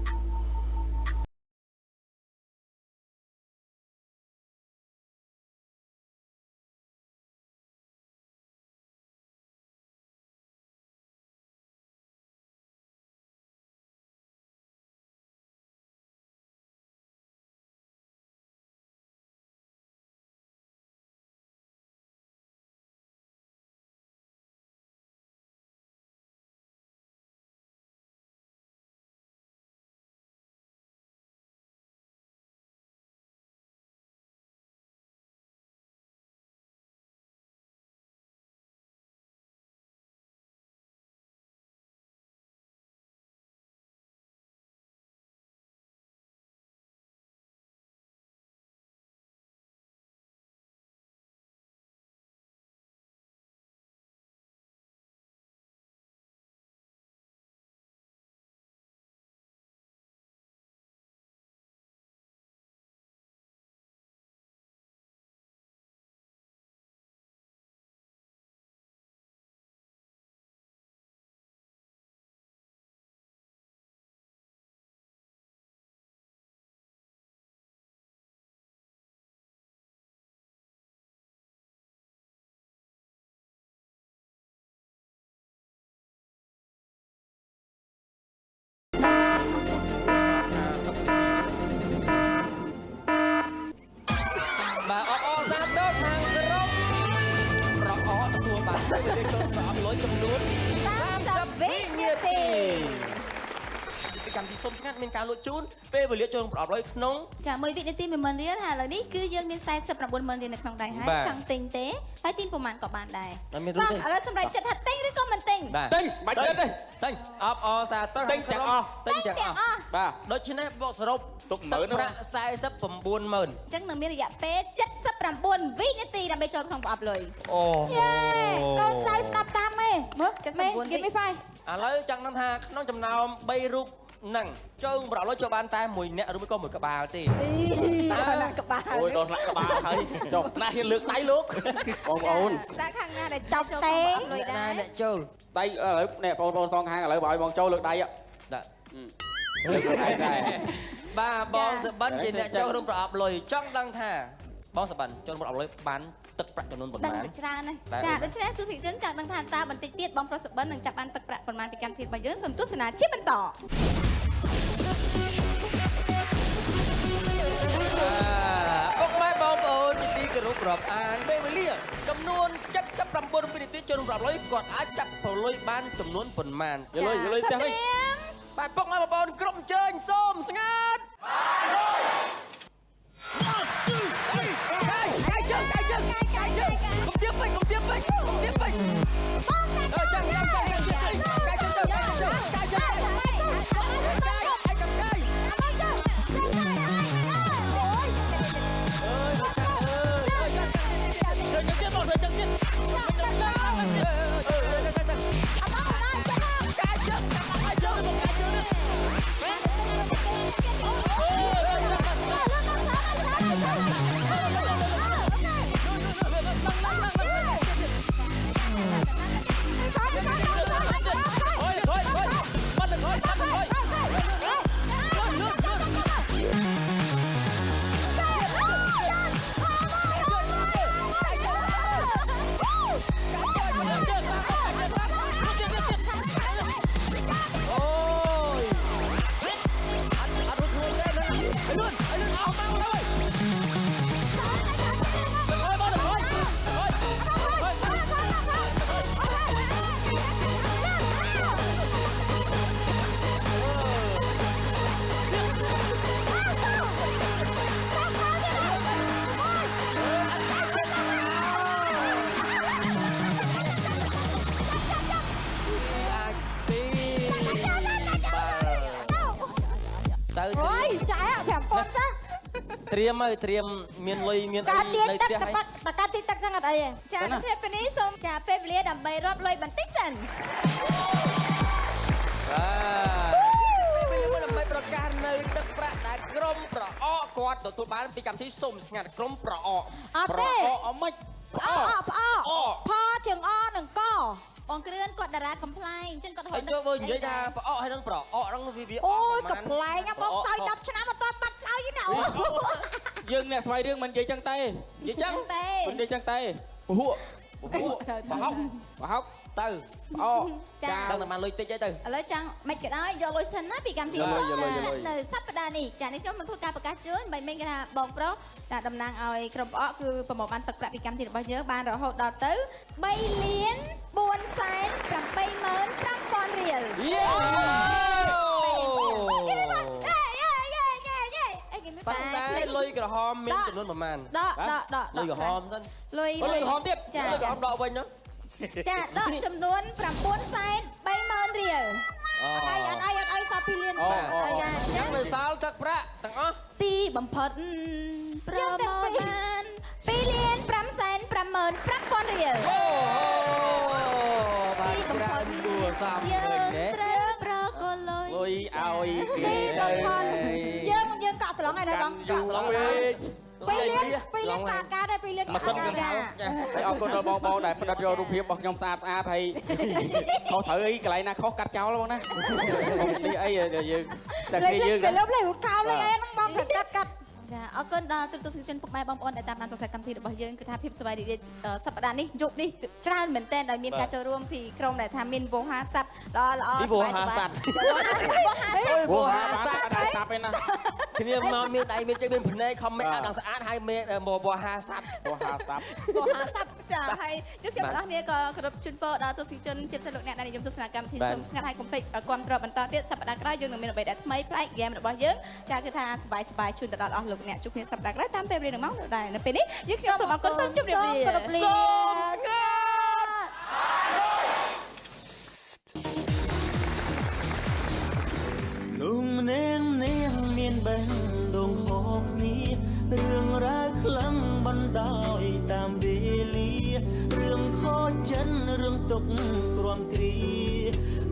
bà o ra đốt hàng rong rõ ó thua bà sẽ về đây con rõ lối cầm luôn tam tập vĩ như thì cái cầm đi xôm ngắt bên cá lụa chún về vừa liệt cho rõ lối nóng chả mời vị đến tin mình đi hà lời đi cứ dương bên sai sập làm buồn mình thì không đài hay chẳng tinh tế hay tin của bạn của bạn đài vâng ở đây sầm đài chặt thật tinh đấy con mình tinh tinh bạch chết đi tinh o ra tinh chẳng o tinh chẳng o bà đôi chân này bộ sờ tục mới nữa sai sắp phẩm buồn mờn chắc là miếng dạ pé chất sắp làm buồn vị đến tin làm bây giờ không bọp lời ồ con sai cặp tam mê mướt chất sắp buồn give me five lấy chẳng năm ha nó chầm nào bay rụp nằng chơi bảo lối cho bàn tay mùi nè rồi mới có một cái bà thì ôi còn lại cái bà thấy chọc na hiện lược tay lược bông ôn đã khang nha để chọc té nè chơi tay ở nè bông son hai ở lại bọn châu lược đây ạ bà bong sẽ bắn trên nè châu rung rọp lồi trong đăng thà bong sẽ bắn cho nó lồi bán tất bạc cho nó một bán chả đó chứ tôi sẽ chân chẳng đăng thà ta bắn tiết bong pro sập bắn đằng chặt ăn tất bạc phần màn bị cam thịt và dưỡng sầm tuốt s나 chip bắnต่อพวกแม่บองบอลตีกระรุบรอบอ่านเบลเลียจำนวนจัดสับรำบนเป็นตีจนรอบร้อยกอดอาจับเผาลอยบ้านจำนวนผลมานอย่าเลยจังเลยบ้านพวกแม่บอลกรมเชิญส้มสงัดเตรียมไหมเตรียมเมียนลอยเมียนไอ้ในเตี้ยให้ปากกาติดตักจังอะไรจ้าเชฟเป็นนี้ส้มจ้าเฟเวอร์ดับใบรอบลอยบันติสันเป็นเรื่องดับใบประการในตึกประแต่กรมประอ้อกอดตัวบ้านปีกรรมที่ส้มสงัดกรมประอ้อ เต้ ไม่ พ่อเฉียงอ้อหนึ่งก้อ បងគ្រឿនគាត់តារាកំ pl ែងអញ្ចឹងគាត់រហូ ហើយ ត ចូលមើលនិយាយថាប្រអកហើយនឹងប្រអកហ្នឹងវា អូយកំ pl ែងបងសោយ10ឆ្នាំអត់ទាន់បាត់ស្អើយណា យើងអ្នកស្វ័យរឿងមិននិយាយចឹងទេ និយាយចឹង មិននិយាយចឹងទេពហុ ប្រហុក ទៅ អូ ចា ដល់តែបានលុយតិចអីទៅ ឥឡូវចង់មិនក៏ដោយយកលុយសិនណាពីកម្មវិធីសុំនៅសប្តាហ៍នេះចានេះខ្ញុំមិនធ្វើការប្រកាសជូនមិនមែនគេថាបងប្រុសតែតំណាងឲ្យក្រុមប្រអកគឺប្រមូលបានទឹកប្រាក់ពីកម្មវិធីរបស់យើងបានរហូតដល់ទៅ 3,485,000 រៀល ប៉ុន្តែលុយក្រហមមានចំនួនប្រមាណ ដក លុយក្រហមសិន លុយក្រហមទៀតចា លុយក្រហមដកវិញណា ចាដកចំនួន 930,000 រៀល អត់អីសល់ 2 លាន ចាចាំនៅសល់ទឹកប្រាក់ទាំងអស់ ទីបំផុតប្រមូលបាន 2,550,000 រៀល អូបាទច្រើនគួរសមឃើញទេ ត្រូវប្រកលលុយ លុយឲ្យគេ យើងកក់ស្លងហើយបង យូរឡងវិញ 2 លានកាត់ការដែរ2 លាន ម៉ាស៊ីនកាត់ហើយអរគុណដល់បងដែលផ្ដិតយករូបភាពរបស់ខ្ញុំស្អាតហើយខុសត្រូវអីកន្លែងណាខុសកាត់ចោលបងណានេះអីយើងតែគ្នាយើង លើបលេរូតខោលេអីហ្នឹងបងកាត់ ចាអរគុណដល់ទូទស្សនិកជនពុកម៉ែបងប្អូនដែលតាមដានទស្សនកម្មវិធីរបស់យើងគឺថាភាពសប្បាយរីករាយសប្តាហ៍នេះយប់នេះច្រើនមែនទែនដោយមានការចូលរួមពីក្រុមដែលថាមានវោហាស័ព្ទល្អ ពីវោហាស័ព្ទ វោហាស័ព្ទដែរស្ដាប់ឯណា គ្នាមកមានដៃមានជើងមានភ្នែកខំមិនអត់ដល់ស្អាតហើយមានវោហាស័ព្ទ វោហាស័ព្ទ ចាហើយយើងខ្ញុំទាំងអស់គ្នាក៏គោរពជូនពរដល់ទស្សនិកជនជាពិសេសលោកអ្នកដែលនិយមទស្សនាកម្មវិធីសូមស្ងាត់ហើយកុំភ្លេចគាំទ្របន្តទៀតសប្តាហ៍ក្រោយយើងនឹងមានអ្វីដែលថ្មីប្លែកហ្គេមរបស់យើងចាគឺថាសប្បាយជូនទៅដល់អស់លោកអ្នកជួបគ្នាសប្តាហ៍ក្រោយតាមពេលវេលានឹងម៉ោងដែរនៅពេលនេះយើងខ្ញុំសូមអរគុណសូមជម្រាបលាសូមស្ងាត់លំនេងមានបេះដូងខុសគ្នារឿងរ៉ាវខ្លាំងបណ្ដោយតាមវេលារឿងខុសចិនរឿងទុកគ្រាំគ្រា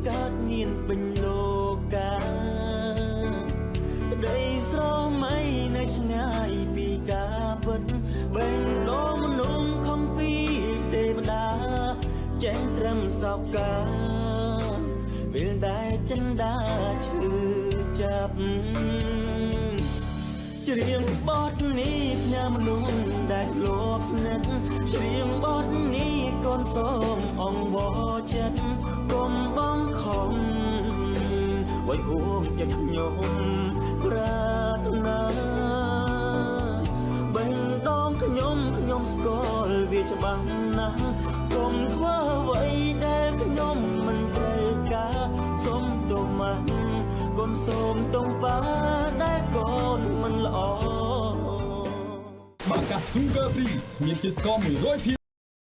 កើតមានពេញលោកកាក្ដីស្រមៃនៅឆ្ងាយពីការពិតបេះដូងមនុស្សខំពីទេវតាចេញត្រឹមសោកកាពេលដែលចិនដាឈឺចាប់ច្រៀងបទនេះផ្ញើមនុស្សដែលធ្លាប់ស្និទ្ធច្រៀងបទនេះកូនសូមអង្វរចិត្តកុំបងខំវៃហួងចិត្តខ្ញុំប្រាថ្នាបេះដូងខ្ញុំស្គាល់វាច្បាស់ណាស់កុំធ្វើអ្វីដែលខ្ញុំមិនត្រូវការសូមទោសមកកូនសូមទោសបាដែលកូនមិនល្អ បាកា Sugar Free មានជាតិស្ករ 100%